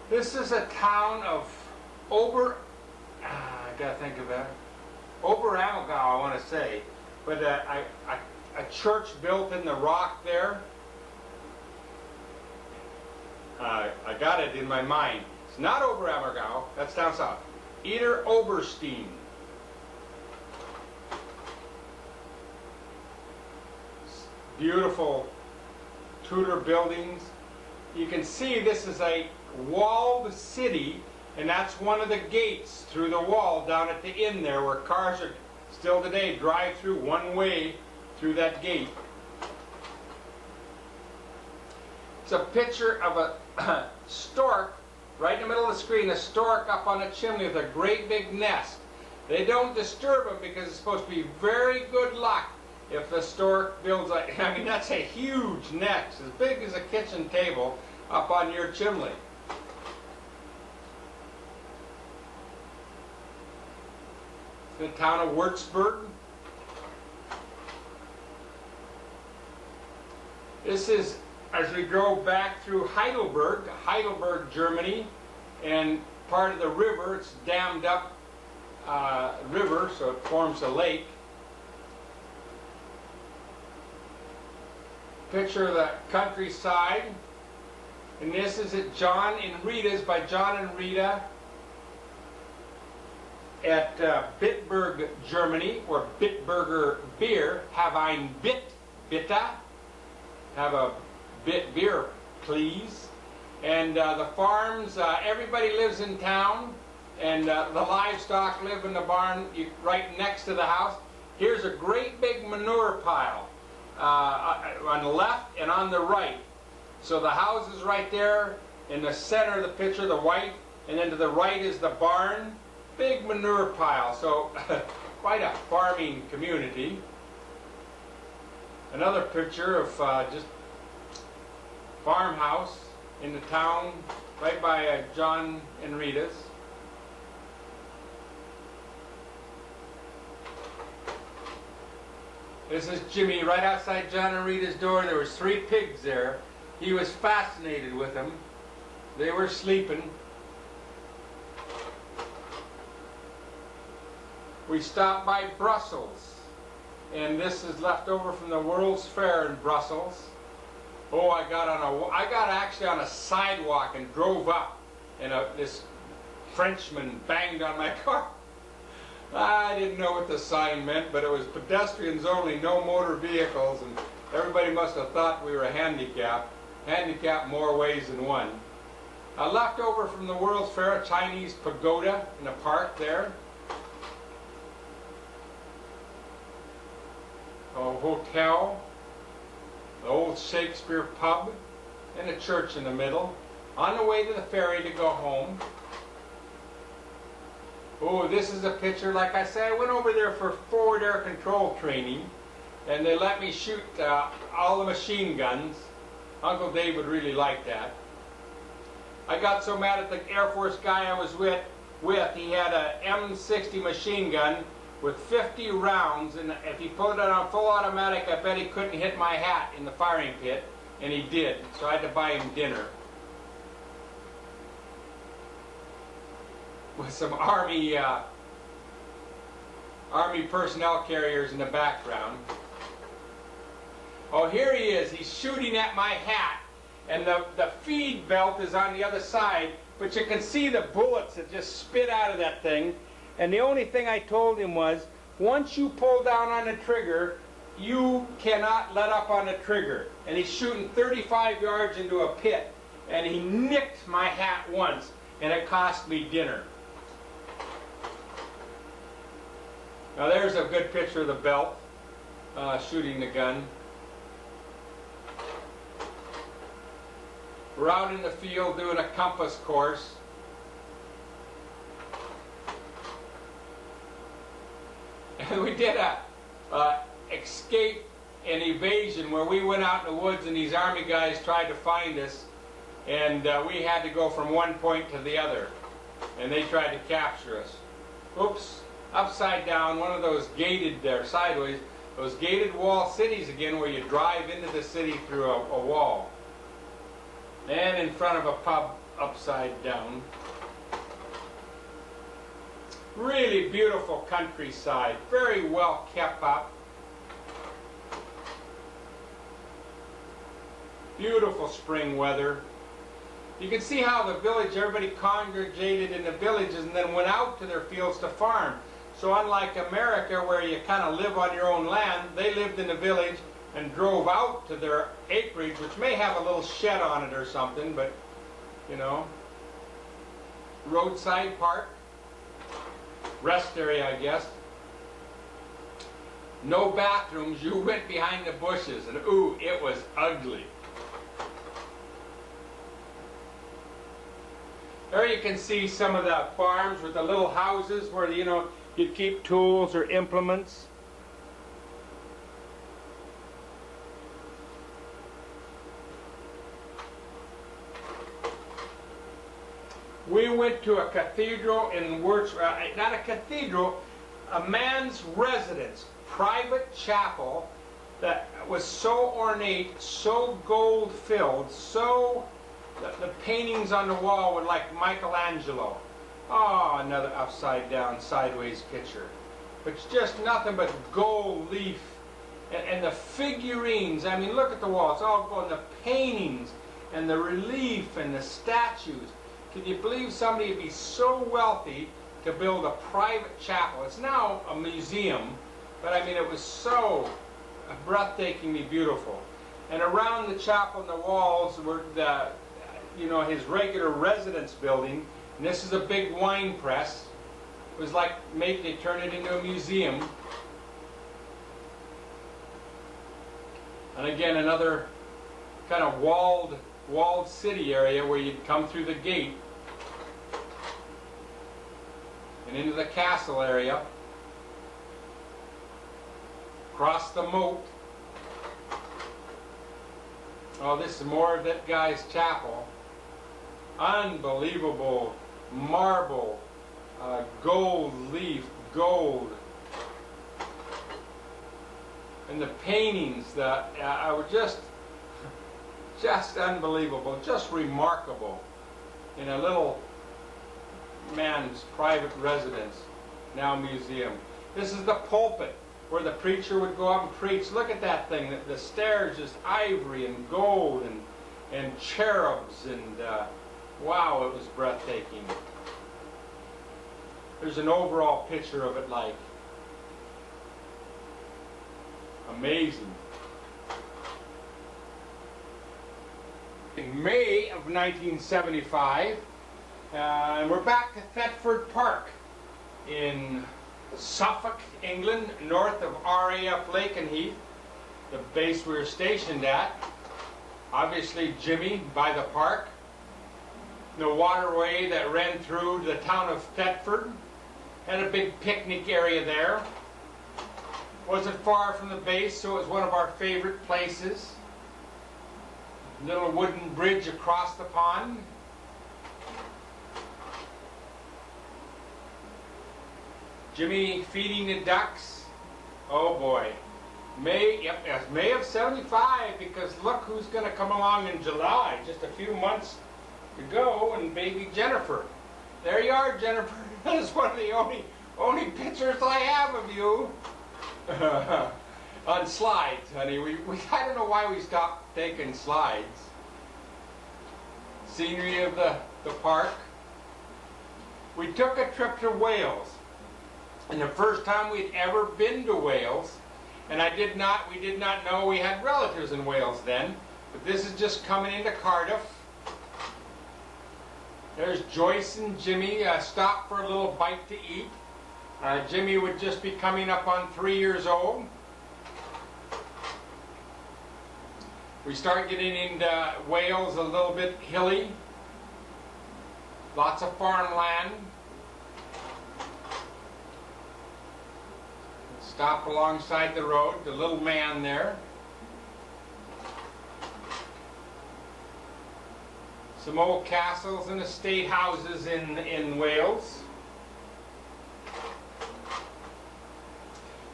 A: This is a town of I gotta think of that. Oberammergau, I want to say. But a church built in the rock there. I got it in my mind. It's not Oberammergau, that's down south. Eder Oberstein. Beautiful Tudor buildings. You can see this is a walled city, and that's one of the gates through the wall down at the inn there, where cars are still today drive through one way through that gate. It's a picture of a stork right in the middle of the screen, a stork up on a chimney with a great big nest. They don't disturb them because it's supposed to be very good luck if the stork builds a, I mean, that's a huge nest, as big as a kitchen table up on your chimney. The town of Würzburg. This is as we go back through Heidelberg, Germany, and part of the river. It's dammed up river, so it forms a lake. Picture of the countryside. And this is at John and Rita's by John and Rita at Bitburg, Germany, or Bitburger beer. Have ein bitte? Have a bit beer, please. And the farms, everybody lives in town, and the livestock live in the barn right next to the house. Here's a great big manure pile on the left and on the right. So the house is right there in the center of the picture, the white, and then to the right is the barn. Big manure pile, so quite a farming community. Another picture of just farmhouse in the town right by John and Rita's. This is Jimmy right outside John and Rita's door. There was 3 pigs there. He was fascinated with them. They were sleeping. We stopped by Brussels, and this is left over from the World's Fair in Brussels. Oh, I got actually on a sidewalk and drove up, and this Frenchman banged on my car. I didn't know what the sign meant, but it was pedestrians only, no motor vehicles, and everybody must have thought we were handicapped. Handicapped more ways than one. Left over from the World's Fair, a Chinese pagoda in the park there. A hotel. the old Shakespeare pub, and a church in the middle, on the way to the ferry to go home. Oh, this is a picture, like I said, I went over there for forward air control training, and they let me shoot all the machine guns. Uncle Dave would really like that. I got so mad at the Air Force guy I was with, he had a M60 machine gun with 50 rounds, and if he put it on full automatic, I bet he couldn't hit my hat in the firing pit, and he did, so I had to buy him dinner. With some Army personnel carriers in the background. Oh, here he is. He's shooting at my hat, and the feed belt is on the other side, but you can see the bullets that just spit out of that thing. And the only thing I told him was, once you pull down on the trigger, you cannot let up on the trigger. And he's shooting 35 yards into a pit, and he nicked my hat once, and it cost me dinner. Now there's a good picture of the belt shooting the gun. We're out in the field doing a compass course. And we did a escape and evasion where we went out in the woods and these Army guys tried to find us, and we had to go from one point to the other, and they tried to capture us. Oops, upside down, one of those gated there, sideways, those gated wall cities again where you drive into the city through a wall. And in front of a pub, upside down. Really beautiful countryside, very well kept up. Beautiful spring weather. You can see how the village, everybody congregated in the villages and then went out to their fields to farm. So unlike America, where you kind of live on your own land, they lived in the village and drove out to their acreage, which may have a little shed on it or something, but, you know, roadside park, rest area, I guess. No bathrooms. You went behind the bushes, and ooh, it was ugly. There you can see some of the farms with the little houses where, you know, you'd keep tools or implements. We went to a cathedral in not a cathedral, a man's residence, private chapel that was so ornate, so gold-filled, so the paintings on the wall were like Michelangelo. Oh, another upside-down, sideways picture. But it's just nothing but gold leaf. And the figurines, I mean, look at the wall. It's all gold. The paintings and the relief and the statues. Can you believe somebody would be so wealthy to build a private chapel? It's now a museum, but I mean, it was so breathtakingly beautiful. And around the chapel and the walls were the, you know, his regular residence building. And this is a big wine press. It was like maybe they turned it into a museum. And again, another kind of walled city area where you'd come through the gate and into the castle area, across the moat. Oh, this is more of that guy's chapel. Unbelievable marble, gold leaf, gold. And the paintings that were just unbelievable, just remarkable. In a little man's private residence, now museum. This is the pulpit where the preacher would go up and preach. Look at that thing. The stairs just ivory and gold and cherubs, and wow, it was breathtaking. There's an overall picture of it, like amazing. In May of 1975, and we're back to Thetford Park in Suffolk, England, north of RAF Lakenheath. the base we were stationed at. Obviously Jimmy by the park. The waterway that ran through the town of Thetford. Had a big picnic area there. Wasn't far from the base, so it was one of our favorite places. Little wooden bridge across the pond. Jimmy feeding the ducks. Oh boy. Yep, that's May of 75, because look who's going to come along in July, just a few months to go, and baby Jennifer. There you are, Jennifer. That's one of the only pictures I have of you. On slides, honey. I don't know why we stopped taking slides. Scenery of the park. We took a trip to Wales. And the first time we'd ever been to Wales, and we did not know we had relatives in Wales then, but this is just coming into Cardiff. There's Joyce and Jimmy, stopped for a little bite to eat. Jimmy would just be coming up on 3 years old. We start getting into Wales, a little bit hilly. Lots of farmland. Stop alongside the road, the little man there. Some old castles and estate houses in Wales.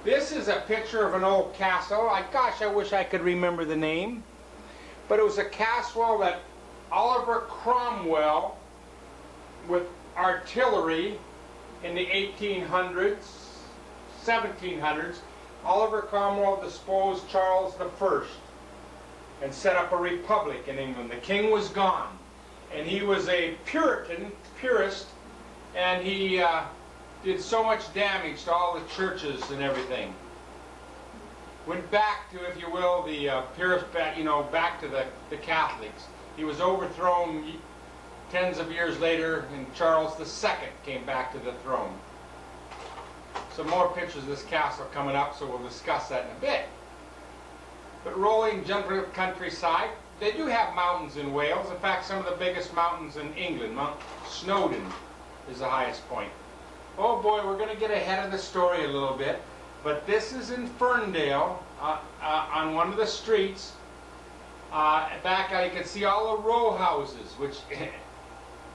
A: This is a picture of an old castle. Gosh, I wish I could remember the name. But it was a castle that Oliver Cromwell, with artillery in the 1800s, 1700s, Oliver Cromwell disposed Charles I and set up a republic in England. The king was gone, and he was a purist, and he did so much damage to all the churches and everything. Went back to, if you will, the purist, back to the Catholics. He was overthrown tens of years later, and Charles II came back to the throne. Some more pictures of this castle coming up, so we'll discuss that in a bit. But rolling, gentle countryside. They do have mountains in Wales. In fact, some of the biggest mountains in England. Mount Snowdon is the highest point. Oh boy, we're going to get ahead of the story a little bit. But this is in Ferndale, on one of the streets. Back out, you can see all the row houses, which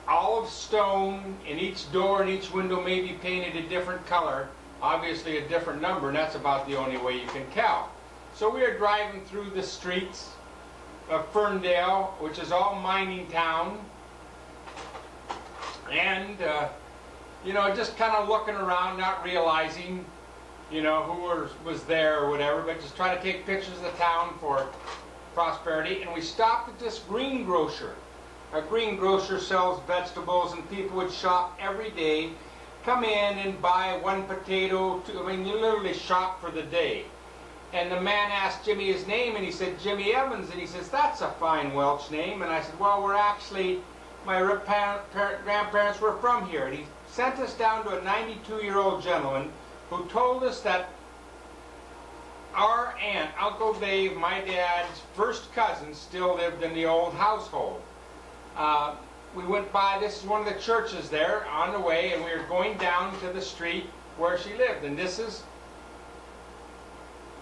A: all of stone, and each door and each window may be painted a different color. Obviously a different number, and that's about the only way you can tell. So we are driving through the streets of Ferndale, which is all mining town, and just kind of looking around, not realizing who was there or whatever, but just trying to take pictures of the town for prosperity. And we stopped at this greengrocer. A greengrocer sells vegetables, and people would shop every day, come in and buy one potato, you literally shop for the day. And the man asked Jimmy his name, and he said, Jimmy Evans, and he says, that's a fine Welsh name. And I said, well, my grandparents were from here. And he sent us down to a 92-year-old gentleman who told us that our aunt, Uncle Dave, my dad's first cousin, still lived in the old household. We went by, this is one of the churches there on the way, and we were going down to the street where she lived. And this is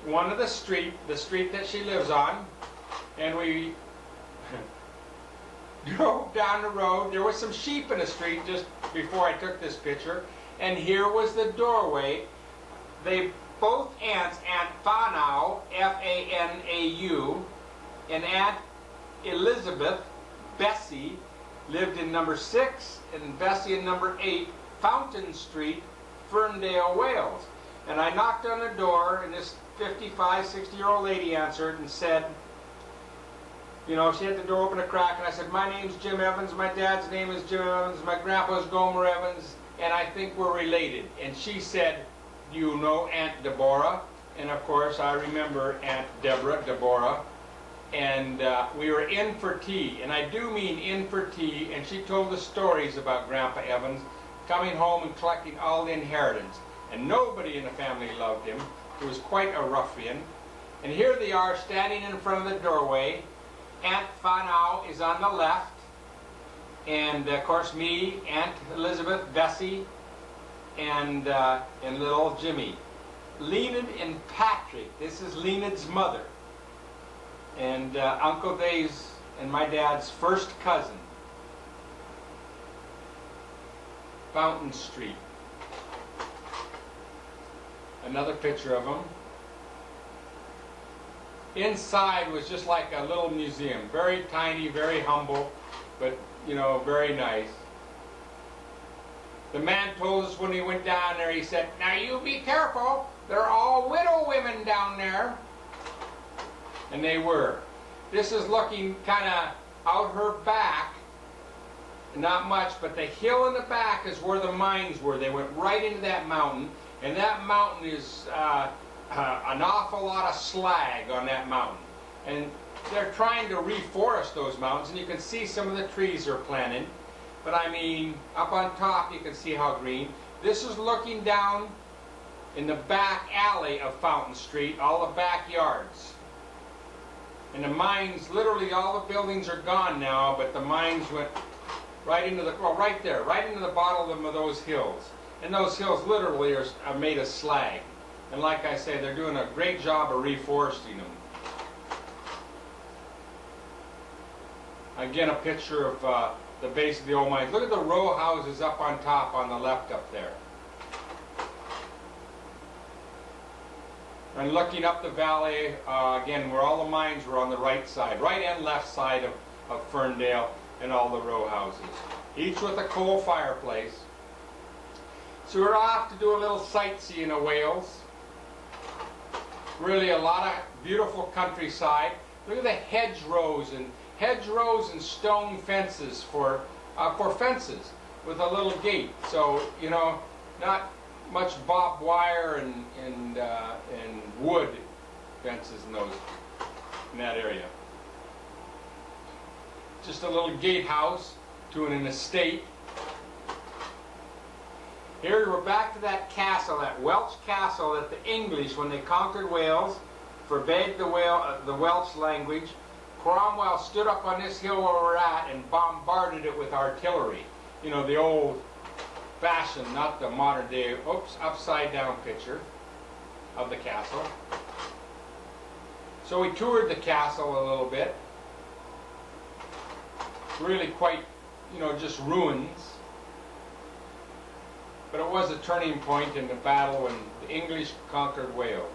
A: one of the street that she lives on. And we drove down the road. There was some sheep in the street just before I took this picture. And here was the doorway. Both aunts, Aunt Fanau, F-A-N-A-U, and Aunt Elizabeth, Bessie, lived in number 6 and Bessie in number 8, Fountain Street, Ferndale, Wales. And I knocked on the door, and this 55, 60-year-old lady answered and said, she had the door open a crack, and I said, my name's Jim Evans, my dad's name is Jim Evans, my grandpa's Gomer Evans, and I think we're related. And she said, do you know Aunt Deborah? And of course I remember Aunt Deborah. And we were in for tea, and I do mean in for tea, and she told us stories about Grandpa Evans coming home and collecting all the inheritance. And nobody in the family loved him. He was quite a ruffian. And here they are standing in front of the doorway. Aunt Fanau is on the left. And of course me, Aunt Elizabeth, Bessie, and little Jimmy. Leonid and Patrick. This is Leonid's mother. And Uncle Dave's and my dad's first cousin. Fountain Street. Another picture of them. Inside was just like a little museum. Very tiny, very humble, but, you know, very nice. The man told us when he went down there, he said, "Now you be careful, they're all widow women down there." And they were. This is looking kind of out her back. Not much, but the hill in the back is where the mines were. They went right into that mountain, and that mountain is an awful lot of slag on that mountain. And they're trying to reforest those mountains, and you can see some of the trees are planted. But I mean, up on top you can see how green. This is looking down in the back alley of Fountain Street, all the backyards. And the mines, literally all the buildings are gone now, but the mines went right into the, well, right there, right into the bottom of those hills. And those hills literally are made of slag. And like I say, they're doing a great job of reforesting them. Again, a picture of the base of the old mines. Look at the row houses up on top on the left up there. And looking up the valley, again, where all the mines were on the right side, right and left side of Ferndale, and all the row houses. Each with a coal fireplace. So we're off to do a little sightseeing of Wales. Really a lot of beautiful countryside. Look at the hedgerows and stone fences for fences with a little gate. So, you know, not much barbed wire and wood fences in that area. Just a little gatehouse to an estate. Here we're back to that castle, that Welsh castle that the English, when they conquered Wales, forbade the Welsh language. Cromwell stood up on this hill where we're at and bombarded it with artillery. You know, the old fashioned, not the modern day, oops, upside down picture of the castle. So we toured the castle a little bit. Really quite, you know, just ruins. But it was a turning point in the battle when the English conquered Wales.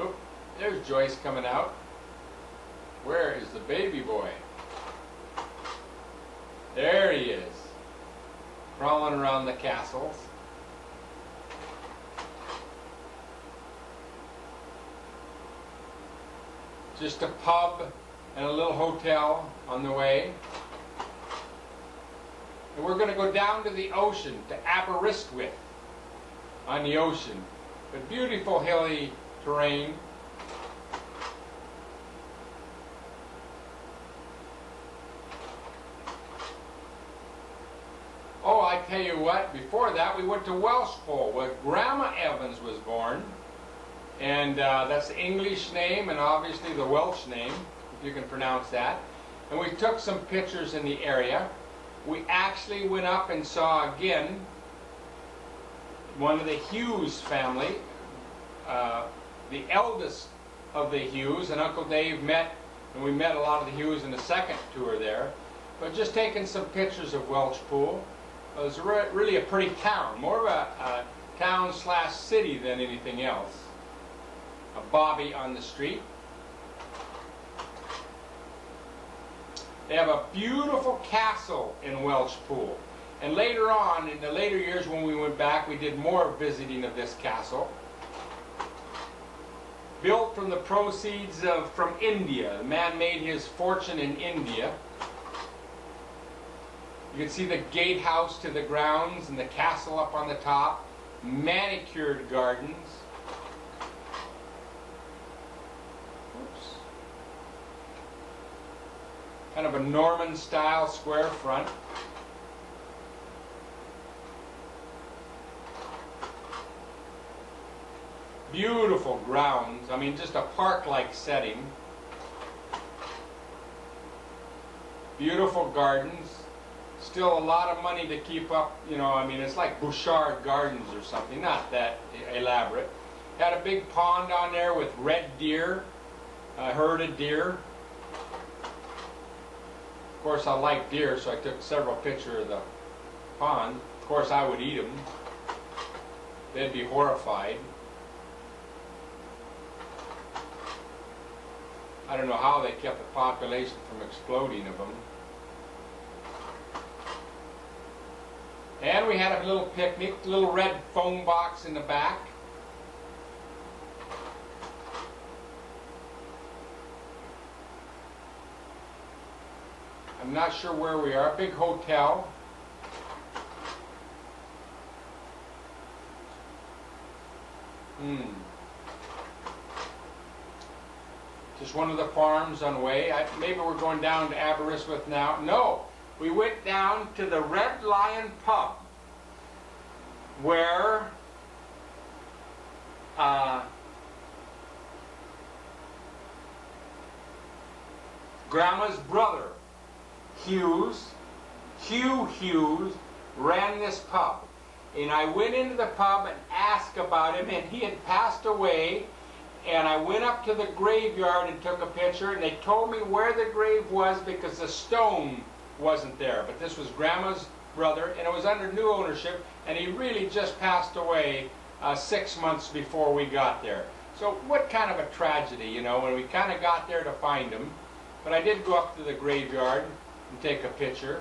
A: Oh, there's Joyce coming out. Where is the baby boy? There he is, crawling around the castles. Just a pub and a little hotel on the way. And we're going to go down to the ocean, to Aberystwyth on the ocean. But beautiful hilly terrain. Oh, I tell you what, before that we went to Welshpool, where Grandma Evans was born. And that's the English name and obviously the Welsh name, if you can pronounce that. And we took some pictures in the area. We actually went up and saw again one of the Hughes family, the eldest of the Hughes, and Uncle Dave met, and we met a lot of the Hughes in the second tour there. But just taking some pictures of Welshpool. It was really a pretty town, more of a town/city than anything else. A bobby on the street. They have a beautiful castle in Welshpool. And later on, in the later years when we went back, we did more visiting of this castle. Built from the proceeds from India. The man made his fortune in India. You can see the gatehouse to the grounds and the castle up on the top. Manicured gardens. Kind of a Norman style square front. Beautiful grounds. I mean, just a park-like setting. Beautiful gardens. Still a lot of money to keep up, you know, I mean, it's like Bouchard Gardens or something, not that elaborate. Had a big pond down there with red deer, a herd of deer. Of course, I like deer, so I took several pictures of the pond. Of course, I would eat them. They'd be horrified. I don't know how they kept the population from exploding of them. And we had a little picnic, little red foam box in the back. I'm not sure where we are. Big hotel. Just one of the farms on the way. Maybe we're going down to Aberystwyth now. No, we went down to the Red Lion Pub, where Grandma's brother, Hugh Hughes, ran this pub. And I went into the pub and asked about him, and he had passed away. And I went up to the graveyard and took a picture, and they told me where the grave was because the stone wasn't there. But this was Grandma's brother, and it was under new ownership, and he really just passed away 6 months before we got there. So what kind of a tragedy, you know, when we kind of got there to find him. But I did go up to the graveyard and take a picture.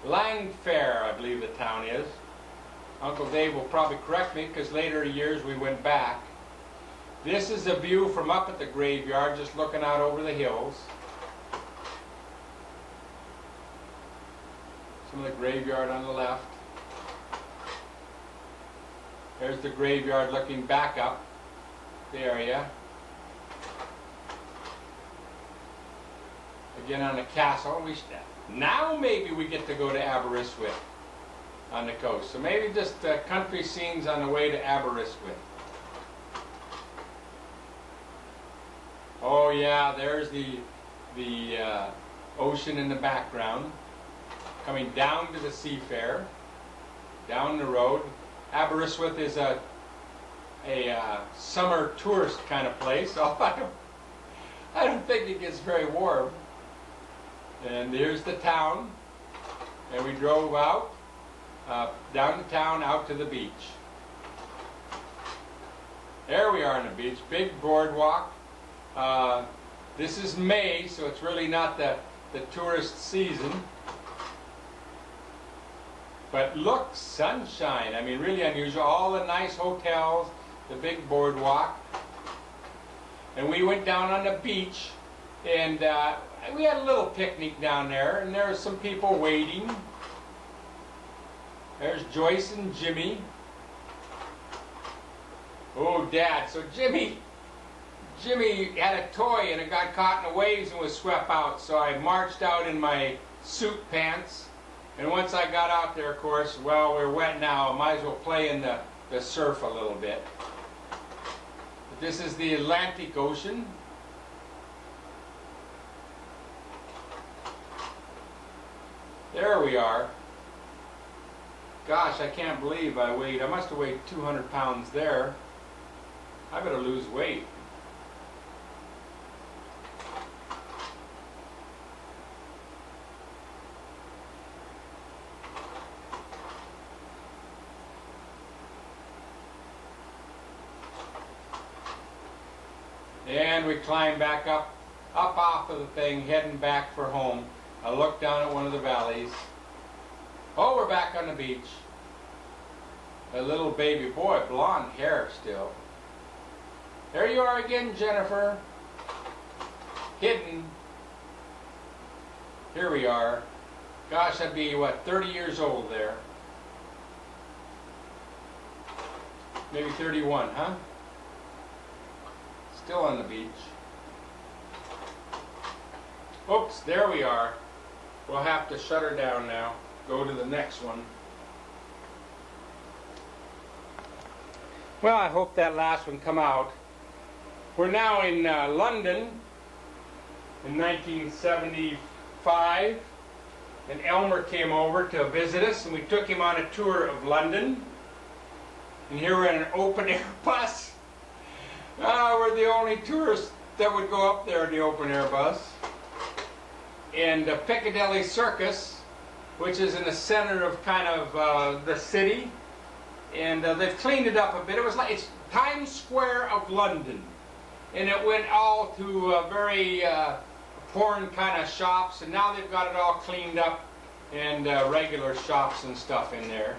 A: Langfair, I believe the town is. Uncle Dave will probably correct me because later years we went back. This is a view from up at the graveyard, just looking out over the hills. Some of the graveyard on the left. There's the graveyard looking back up the area. Again on the castle. Now maybe we get to go to Aberystwyth on the coast. So maybe just country scenes on the way to Aberystwyth. Oh yeah, there's the ocean in the background, coming down to the seafair, down the road. Aberystwyth is a summer tourist kind of place. So I don't think it gets very warm. And here's the town, and we drove out, down the town, out to the beach. There we are on the beach, big boardwalk. This is May, so it's really not the tourist season. But look, sunshine. I mean, really unusual. All the nice hotels, the big boardwalk. And we went down on the beach, and we had a little picnic down there, and there were some people waiting. There's Joyce and Jimmy. Oh, Dad. So Jimmy had a toy, and it got caught in the waves and was swept out. So I marched out in my suit pants. And once I got out there, of course, well, we're wet now. Might as well play in the surf a little bit. But this is the Atlantic Ocean. There we are. Gosh, I can't believe I must have weighed 200 pounds there. I better lose weight. And we climb back up off of the thing, heading back for home. I look down at one of the valleys. Oh, we're back on the beach. A little baby boy, blonde hair still. There you are again, Jennifer. Hidden. Here we are. Gosh, I'd be, what, 30 years old there. Maybe 31, huh? Still on the beach. Oops, there we are. We'll have to shut her down now. Go to the next one. Well, I hope that last one come out. We're now in London in 1975, and Elmer came over to visit us, and we took him on a tour of London. And here we're in an open-air bus. We're the only tourists that would go up there in the open-air bus. And Piccadilly Circus, which is in the center of kind of the city. And they've cleaned it up a bit. It's Times Square of London. And it went all to very porn kind of shops. And now they've got it all cleaned up and regular shops and stuff in there.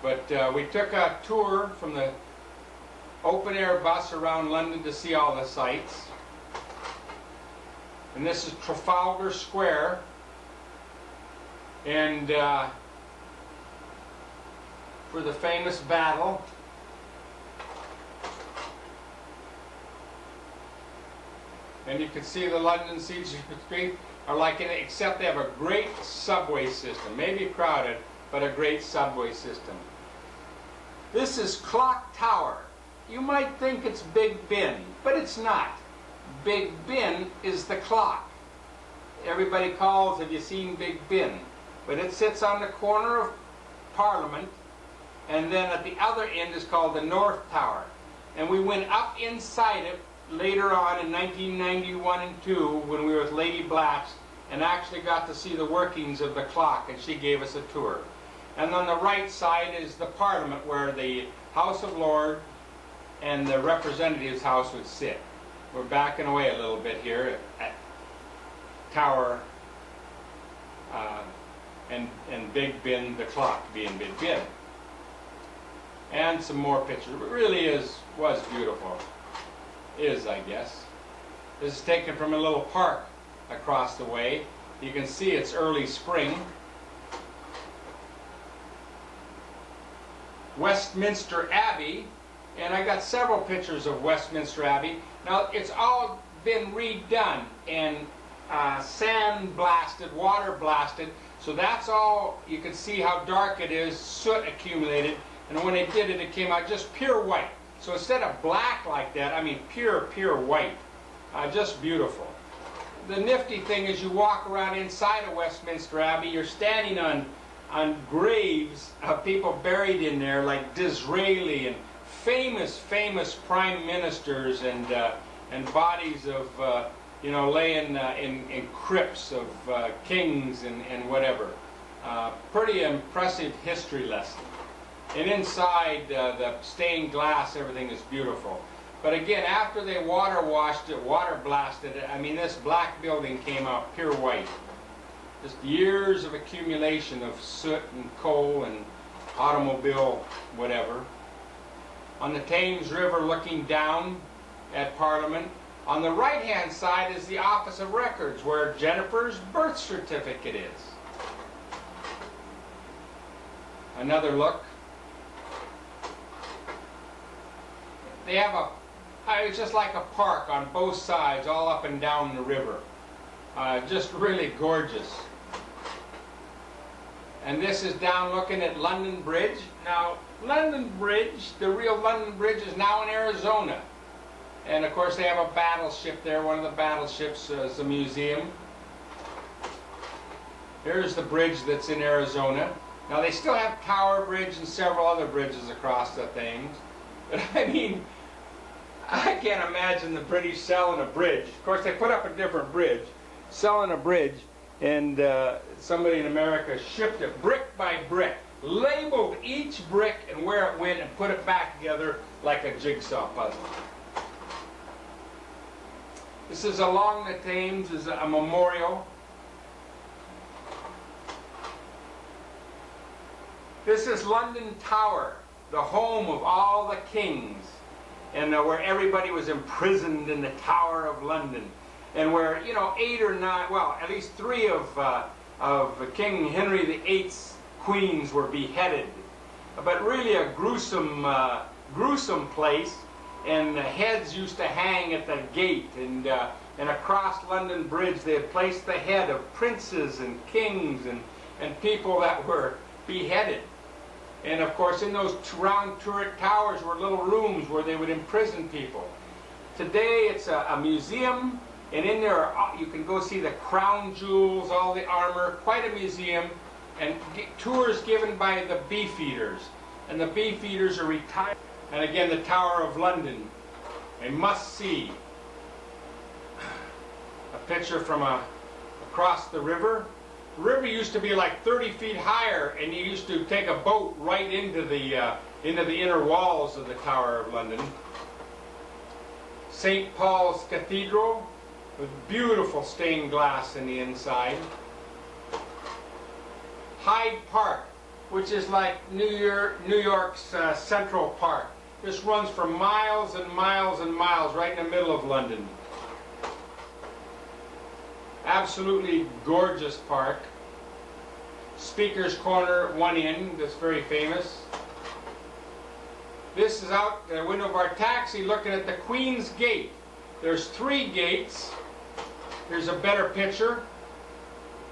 A: But we took a tour from the open-air bus around London to see all the sights. And this is Trafalgar Square. And for the famous battle. And you can see the London Siege Street are like it, except they have a great subway system. Maybe crowded, but a great subway system. This is Clock Tower. You might think it's Big Ben, but it's not. Big Ben is the clock. Everybody calls, have you seen Big Ben? But it sits on the corner of Parliament, and then at the other end is called the North Tower. And we went up inside it later on in 1991 and 2 when we were with Lady Blatch, and actually got to see the workings of the clock, and she gave us a tour. And on the right side is the Parliament, where the House of Lords and the Representatives' House would sit. We're backing away a little bit here at Tower and Big Ben, the clock being Big Ben. And some more pictures. It really was beautiful. Is, I guess. This is taken from a little park across the way. You can see it's early spring. Westminster Abbey, and I got several pictures of Westminster Abbey. Now it's all been redone and sand blasted, water blasted, so that's all. You can see how dark it is, soot accumulated, and when they did it, it came out just pure white. So instead of black like that, I mean pure white. Just beautiful. The nifty thing is you walk around inside of Westminster Abbey, you're standing on graves of people buried in there like Disraeli and famous prime ministers and bodies of laying in crypts of kings and whatever. Pretty impressive history lesson. And inside the stained glass, everything is beautiful. But again, after they water washed it, water blasted it, I mean this black building came out pure white. Just years of accumulation of soot and coal and automobile whatever. On the Thames River looking down at Parliament. On the right hand side is the Office of Records where Jennifer's birth certificate is. Another look. They have it's just like a park on both sides, all up and down the river. Just really gorgeous. And this is down looking at London Bridge. Now, London Bridge, the real London Bridge, is now in Arizona. And of course they have a battleship there. One of the battleships is a museum. Here's the bridge that's in Arizona. Now they still have Tower Bridge and several other bridges across the things. But I mean, I can't imagine the British selling a bridge. Of course they put up a different bridge. Selling a bridge, and somebody in America shipped it brick by brick. Labeled each brick and where it went and put it back together like a jigsaw puzzle. This is along the Thames, is a memorial. This is London Tower, the home of all the kings, and where everybody was imprisoned in the Tower of London, and where 8 or 9, well, at least 3 of King Henry VIII's queens were beheaded. But really a gruesome place, and heads used to hang at the gate, and And across London Bridge they had placed the head of princes and kings and people that were beheaded. And of course in those round turret towers were little rooms where they would imprison people. Today it's a museum, and in there you can go see the crown jewels, all the armor, quite a museum, and tours given by the beefeaters. And the beefeaters are retired. And again, the Tower of London, a must-see. A picture from across the river. The river used to be like 30 feet higher, and you used to take a boat right into the inner walls of the Tower of London. St. Paul's Cathedral, with beautiful stained glass in the inside. Hyde Park, which is like New York's Central Park. This runs for miles and miles and miles right in the middle of London. Absolutely gorgeous park. Speaker's Corner, one end, that's very famous. This is out the window of our taxi looking at the Queen's Gate. There's 3 gates. Here's a better picture.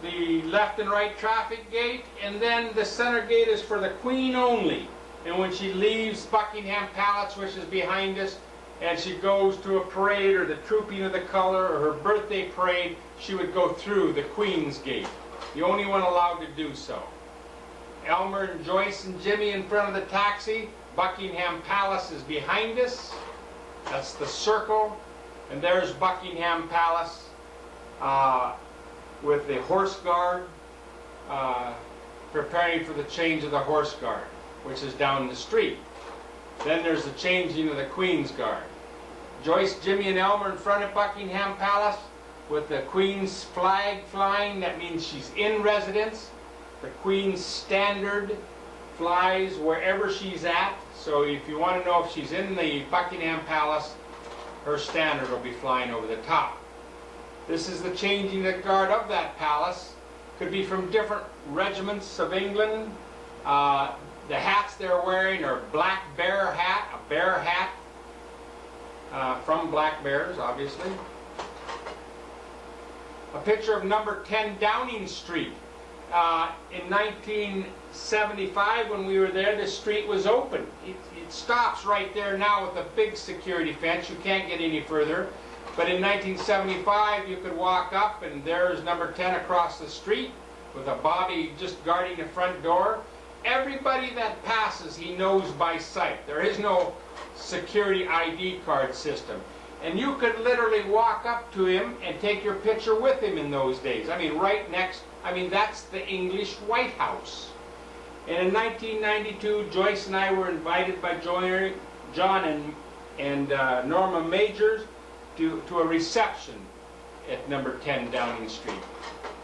A: The left and right traffic gate, and then the center gate is for the Queen only. And when she leaves Buckingham Palace, which is behind us, and she goes to a parade or the Trooping of the Colour or her birthday parade, she would go through the Queen's Gate. The only one allowed to do so. Elmer and Joyce and Jimmy in front of the taxi. Buckingham Palace is behind us. That's the circle. And there's Buckingham Palace with the horse guard preparing for the change of the horse guard, which is down the street. Then there's the changing of the Queen's Guard. Joyce, Jimmy, and Elmer in front of Buckingham Palace with the Queen's flag flying. That means she's in residence. The Queen's standard flies wherever she's at. So if you want to know if she's in the Buckingham Palace, her standard will be flying over the top. This is the changing of the guard of that palace. Could be from different regiments of England. The hats they're wearing are Black Bear hat, a bear hat from Black Bears, obviously. A picture of number 10 Downing Street. In 1975, when we were there, this street was open. It stops right there now with a big security fence. You can't get any further. But in 1975, you could walk up, and there's number 10 across the street with a bobby just guarding the front door. Everybody that passes, he knows by sight. There is no security ID card system. And you could literally walk up to him and take your picture with him in those days. I mean, right next, that's the English White House. And in 1992, Joyce and I were invited by John and Norma Majors to a reception at number 10 Downing Street.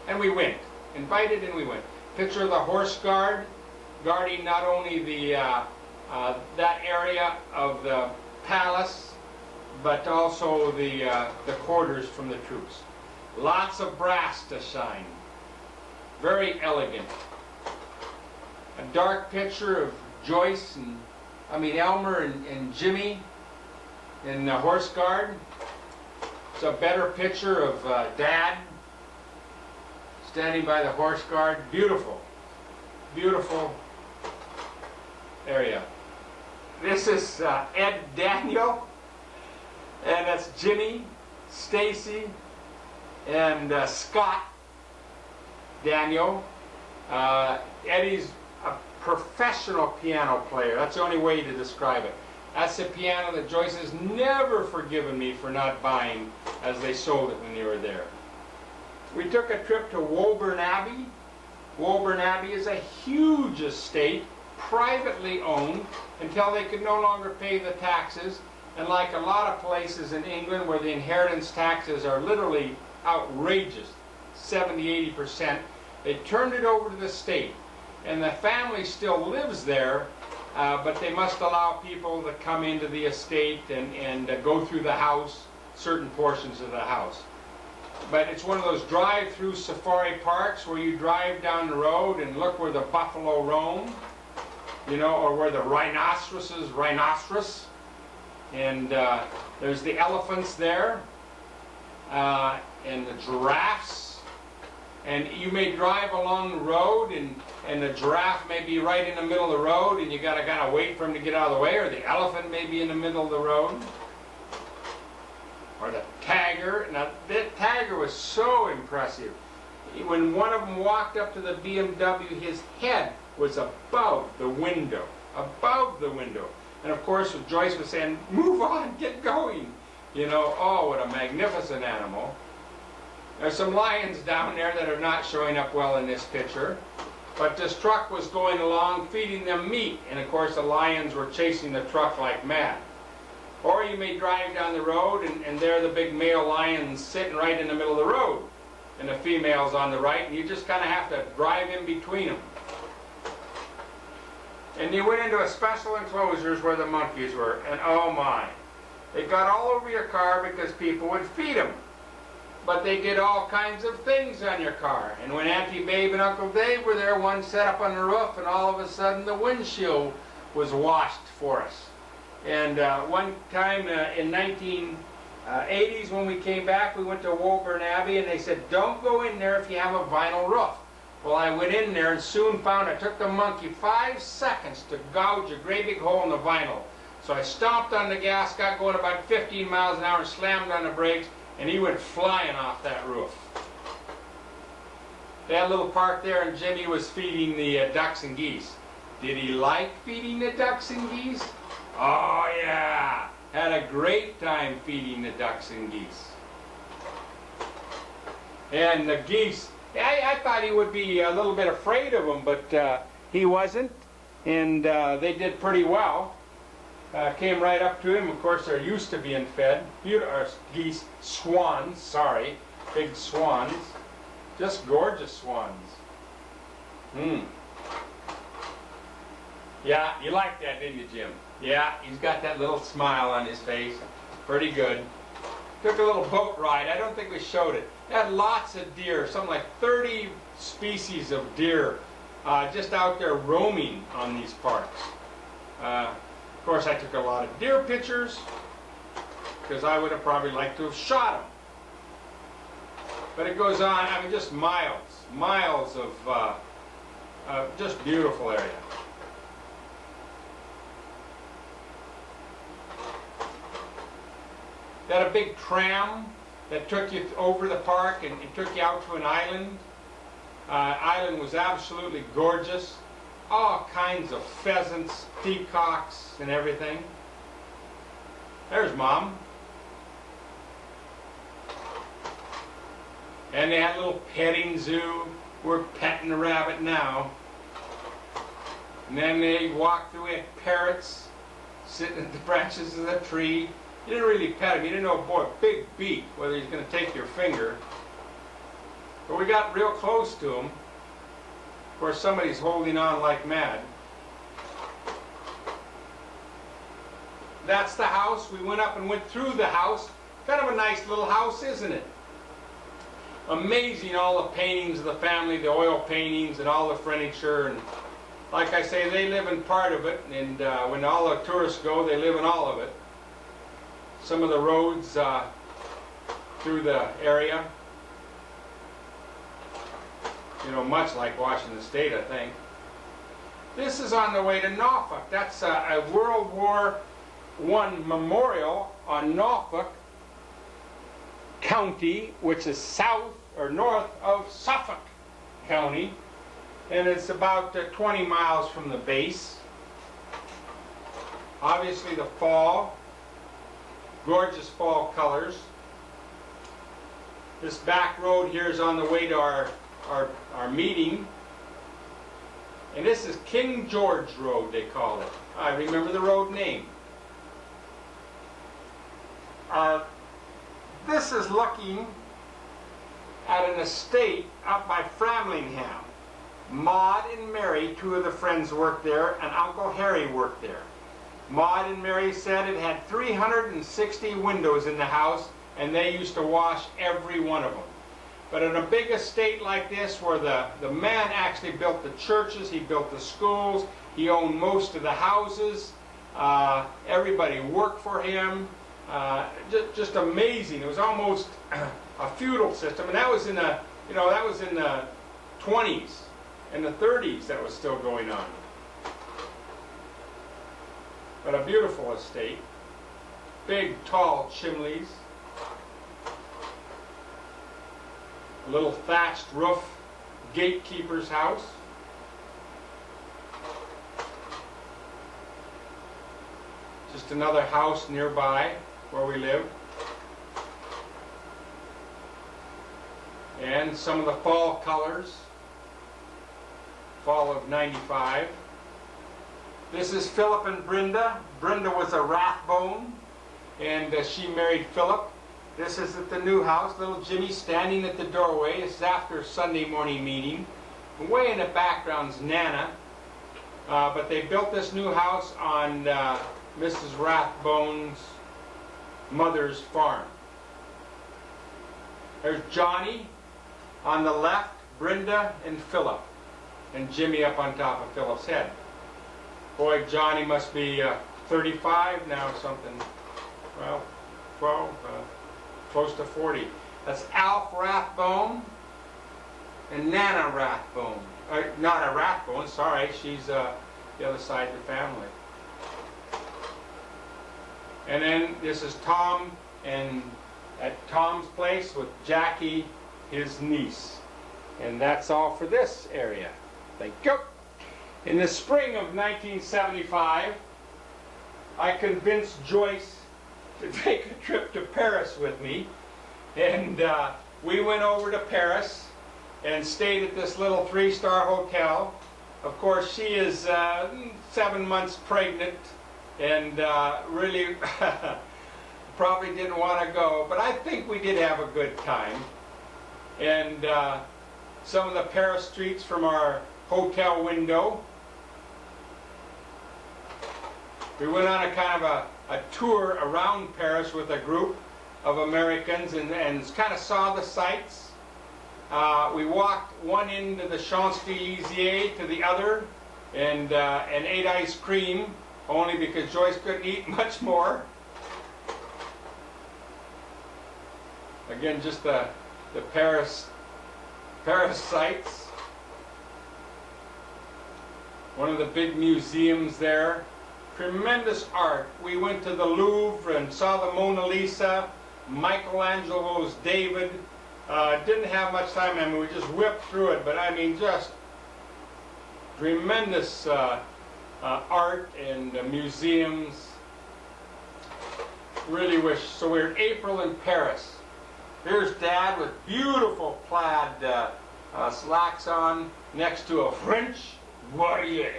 A: And we went. Invited and we went. Picture of the horse guard guarding not only the that area of the palace, but also the quarters from the troops. Lots of brass to shine. Very elegant. A dark picture of Joyce and, Elmer and Jimmy in the horse guard. It's a better picture of Dad standing by the horse guard. Beautiful, beautiful area. This is Ed Daniel, and that's Jimmy, Stacy, and Scott Daniel. Eddie's a professional piano player. That's the only way to describe it. That's a piano that Joyce has never forgiven me for not buying as they sold it when they were there. We took a trip to Woburn Abbey. Woburn Abbey is a huge estate, privately owned, until they could no longer pay the taxes. And like a lot of places in England where the inheritance taxes are literally outrageous, 70–80%, they turned it over to the state. And the family still lives there, but they must allow people to come into the estate and go through the house, certain portions of the house. But it's one of those drive-through safari parks where you drive down the road and look where the buffalo roam, or where the rhinoceros. And there's the elephants there. and the giraffes. And you may drive along the road, and the giraffe may be right in the middle of the road, and you got to kind of wait for him to get out of the way, or the elephant may be in the middle of the road, or the tiger. Now, that tiger was so impressive. When one of them walked up to the BMW, his head was above the window. Above the window. And of course, Joyce was saying, "Move on, get going." You know, oh, what a magnificent animal. There's some lions down there that are not showing up well in this picture. But this truck was going along feeding them meat. And of course, the lions were chasing the truck like mad. Or you may drive down the road, and there the big male lion's sitting right in the middle of the road. And the female's on the right, and you just kind of have to drive in between them. And you went into a special enclosures where the monkeys were, and oh my. They got all over your car because people would feed them. But they did all kinds of things on your car. And when Auntie Babe and Uncle Dave were there, one sat up on the roof, and all of a sudden the windshield was washed for us. And one time in 1980s when we came back, we went to Woburn Abbey, and they said, "Don't go in there if you have a vinyl roof." Well, I went in there and soon found it took the monkey 5 seconds to gouge a great big hole in the vinyl. So I stomped on the gas, got going about 15 miles an hour, and slammed on the brakes, and he went flying off that roof. They had a little park there, and Jimmy was feeding the ducks and geese. Did he like feeding the ducks and geese? Oh yeah! Had a great time feeding the ducks and geese. And the geese, I thought he would be a little bit afraid of them, but he wasn't, and they did pretty well. Came right up to him. Of course, they're used to being fed. Geese, swans, sorry, big swans, just gorgeous swans. Yeah, you liked that, didn't you, Jim? Yeah, he's got that little smile on his face. Pretty good. Took a little boat ride. I don't think we showed it. Had lots of deer, something like 30 species of deer just out there roaming on these parks. Of course, I took a lot of deer pictures because I would have probably liked to have shot them. But it goes on, I mean, just miles of just beautiful area. They had a big tram that took you over the park and took you out to an island. Island was absolutely gorgeous. All kinds of pheasants, peacocks, and everything. There's Mom. And they had a little petting zoo. We're petting the rabbit now. And then they walked through, we had parrots sitting at the branches of the tree. You didn't really pet him. You didn't know, boy, big beak, whether he's going to take your finger. But we got real close to him. Of course, somebody's holding on like mad. That's the house. We went up and went through the house. Kind of a nice little house, isn't it? Amazing, all the paintings of the family, the oil paintings and all the furniture. And like I say, they live in part of it. And when all the tourists go, they live in all of it. Some of the roads through the area, you know, much like Washington State, I think. This is on the way to Norfolk. That's a World War I memorial on Norfolk County, which is south or north of Suffolk County, and it's about 20 miles from the base. Obviously the fall. Gorgeous fall colors. This back road here is on the way to our meeting. And this is King George Road, they call it. I remember the road name. This is looking at an estate up by Framlingham. Maud and Mary, two of the friends worked there, and Uncle Harry worked there. Maud and Mary said it had 360 windows in the house, and they used to wash every one of them. But in a big estate like this, where the man actually built the churches, he built the schools, he owned most of the houses, everybody worked for him, just amazing. It was almost a feudal system, and that was in the, that was in the 20s and the 30s. That was still going on. But a beautiful estate. Big, tall chimneys. A little thatched roof gatekeeper's house. Just another house nearby where we live. And some of the fall colors. Fall of '95. This is Philip and Brenda. Brenda was a Rathbone, and she married Philip. This is at the new house. Little Jimmy standing at the doorway. This is after Sunday morning meeting. And way in the background's Nana. But they built this new house on Mrs. Rathbone's mother's farm. There's Johnny on the left, Brenda and Philip, and Jimmy up on top of Philip's head. Boy, Johnny must be 35 now, something, well, 12, close to 40. That's Alf Rathbone and Nana Rathbone. Not a Rathbone, sorry, she's the other side of the family. And then this is Tom, and at Tom's place with Jackie, his niece. And that's all for this area. Thank you. In the spring of 1975, I convinced Joyce to take a trip to Paris with me. And we went over to Paris and stayed at this little 3-star hotel. Of course, she is 7 months pregnant and really probably didn't want to go. But I think we did have a good time. And some of the Paris streets from our hotel window. We went on a kind of a tour around Paris with a group of Americans and kind of saw the sights. We walked one end of the Champs-Élysées to the other and ate ice cream, only because Joyce couldn't eat much more. Again, just the Paris sights. One of the big museums there. Tremendous art. We went to the Louvre and saw the Mona Lisa, Michelangelo's David. Didn't have much time, I mean, we just whipped through it, but I mean, just tremendous art and museums. Really wish. So we're in April in Paris. Here's Dad with beautiful plaid slacks on next to a French warrior.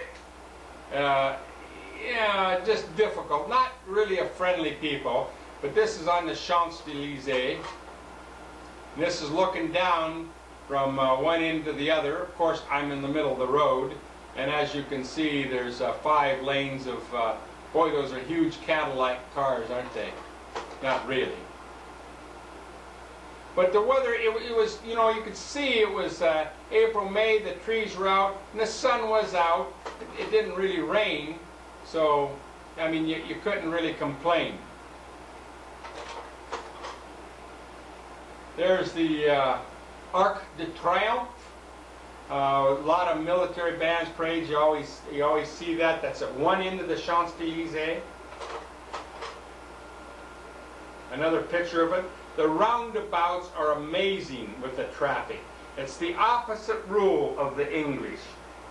A: Yeah, just difficult. Not really a friendly people, but this is on the Champs-Élysées. This is looking down from one end to the other. Of course, I'm in the middle of the road, and as you can see, there's 5 lanes of, boy, those are huge Cadillac cars, aren't they? Not really. But the weather, it was, you know, you could see it was April, May, the trees were out, and the sun was out. It didn't really rain, so, I mean, you couldn't really complain. There's the Arc de Triomphe. A lot of military bands, parades, you always see that. That's at one end of the Champs-Élysées. Another picture of it. The roundabouts are amazing with the traffic. It's the opposite rule of the English.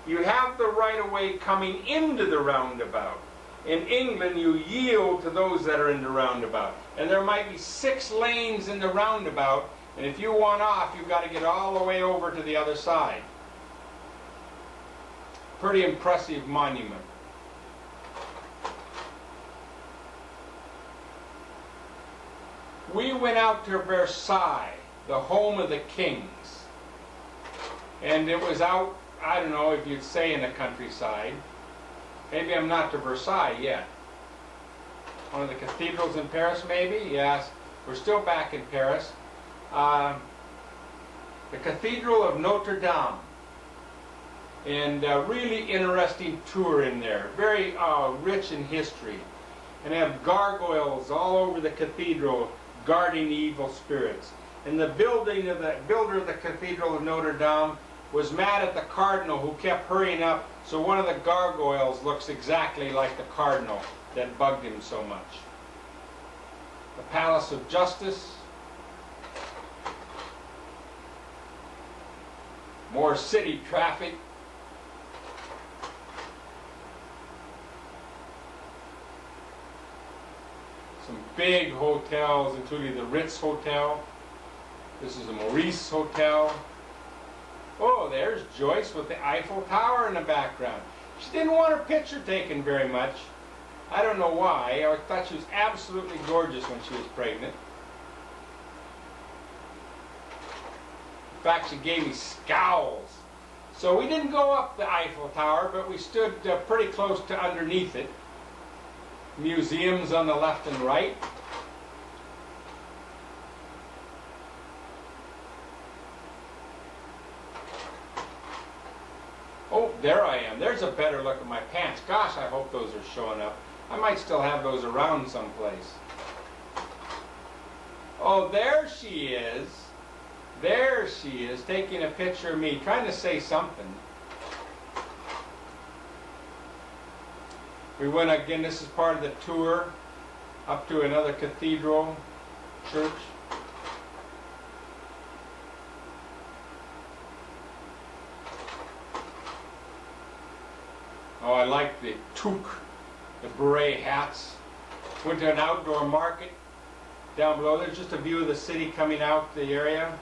A: You have the right-of-way coming into the roundabout. In England, you yield to those that are in the roundabout. And there might be 6 lanes in the roundabout, and if you want off, you've got to get all the way over to the other side. Pretty impressive monument. We went out to Versailles, the home of the kings. And it was out, I don't know if you'd say in the countryside. Maybe I'm not to Versailles yet. One of the cathedrals in Paris, maybe? Yes. We're still back in Paris. The Cathedral of Notre Dame. And a really interesting tour in there. Very rich in history. and have gargoyles all over the cathedral guarding the evil spirits. And the builder of the Cathedral of Notre Dame was mad at the cardinal who kept hurrying up, so one of the gargoyles looks exactly like the cardinal that bugged him so much. The Palace of Justice. More city traffic. Some big hotels, including the Ritz Hotel. This is the Maurice Hotel. Oh, there's Joyce with the Eiffel Tower in the background. She didn't want her picture taken very much. I don't know why. I thought she was absolutely gorgeous when she was pregnant. In fact, she gave me scowls. So we didn't go up the Eiffel Tower, but we stood pretty close to underneath it. Museums on the left and right. Oh, there I am. There's a better look at my pants. Gosh, I hope those are showing up. I might still have those around someplace. Oh, there she is. There she is, taking a picture of me, trying to say something. We went again, this is part of the tour, up to another cathedral, church. Oh, I like the toque, the beret hats. Went to an outdoor market down below. There's just a view of the city coming out the area.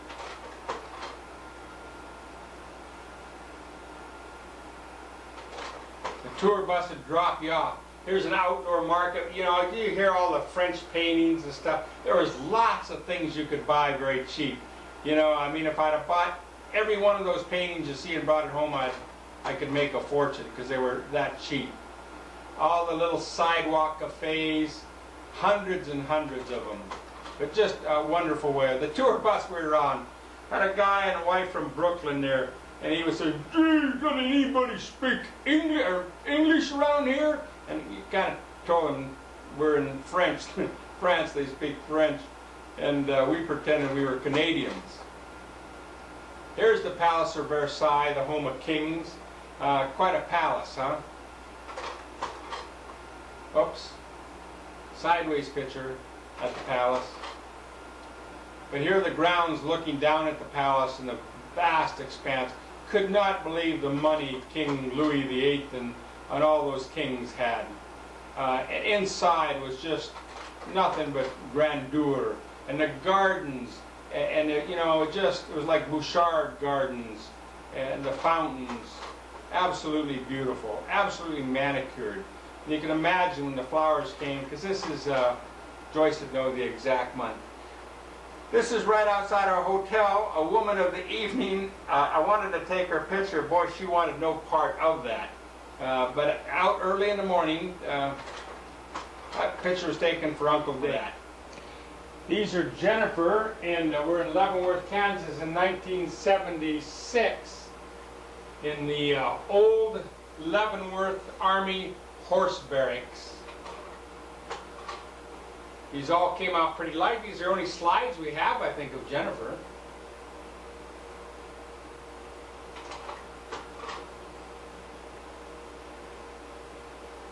A: The tour bus would drop you off. Here's an outdoor market. You know, you hear all the French paintings and stuff. There was lots of things you could buy very cheap. You know, I mean, if I'd have bought every one of those paintings you see and brought it home, I could make a fortune because they were that cheap. All the little sidewalk cafes, hundreds and hundreds of them. But just a wonderful way. The tour bus we were on had a guy and a wife from Brooklyn there, and he was saying, "Gee, does anybody speak English around here?" And you kind of told him we're in French. France, they speak French. And we pretended we were Canadians. Here's the Palace of Versailles, the home of kings. Quite a palace, huh? Oops. Sideways picture at the palace. But here are the grounds looking down at the palace in the vast expanse. Could not believe the money King Louis VIII and all those kings had. And inside was just nothing but grandeur. And the gardens, and you know, it was like Bouchard gardens, and the fountains, absolutely beautiful, absolutely manicured. And you can imagine when the flowers came, because this is, Joyce would know the exact month. This is right outside our hotel, a woman of the evening. I wanted to take her picture. Boy, she wanted no part of that. But out early in the morning, that picture was taken for Uncle Dad. These are Jennifer, and we're in Leavenworth, Kansas in 1976 in the old Leavenworth Army Horse Barracks. These all came out pretty light. These are the only slides we have, I think, of Jennifer.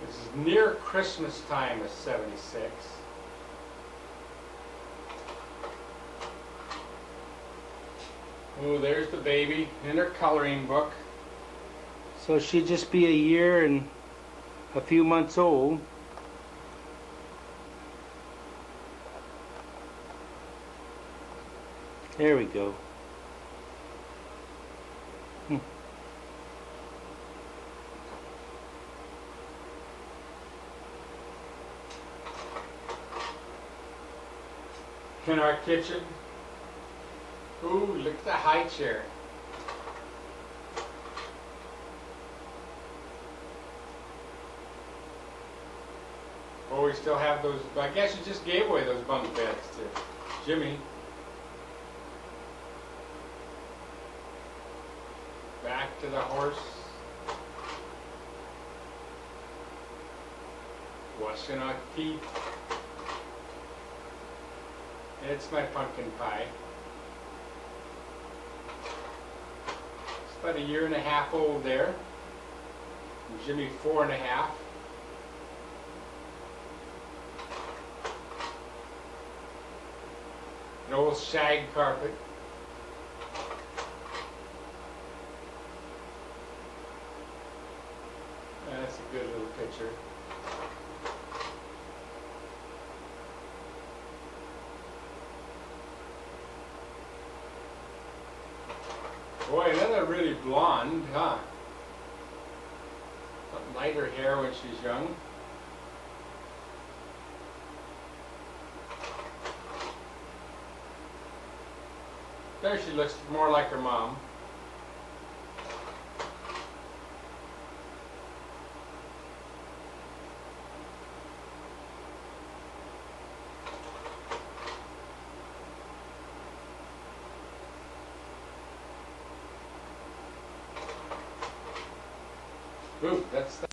A: This is near Christmas time of '76. Oh, there's the baby in her coloring book. So she'd just be a year and a few months old. There we go. In our kitchen. Ooh, look at the high chair. Oh, we still have those. I guess you just gave away those bunk beds to Jimmy. Back to the horse. was, you know, feed. It's my pumpkin pie. It's about 1.5 years old there. And Jimmy 4.5. An old shag carpet. That's a good little picture. Boy, another really blonde, huh? Lighter hair when she's young. There she looks more like her mom. Ooh, that's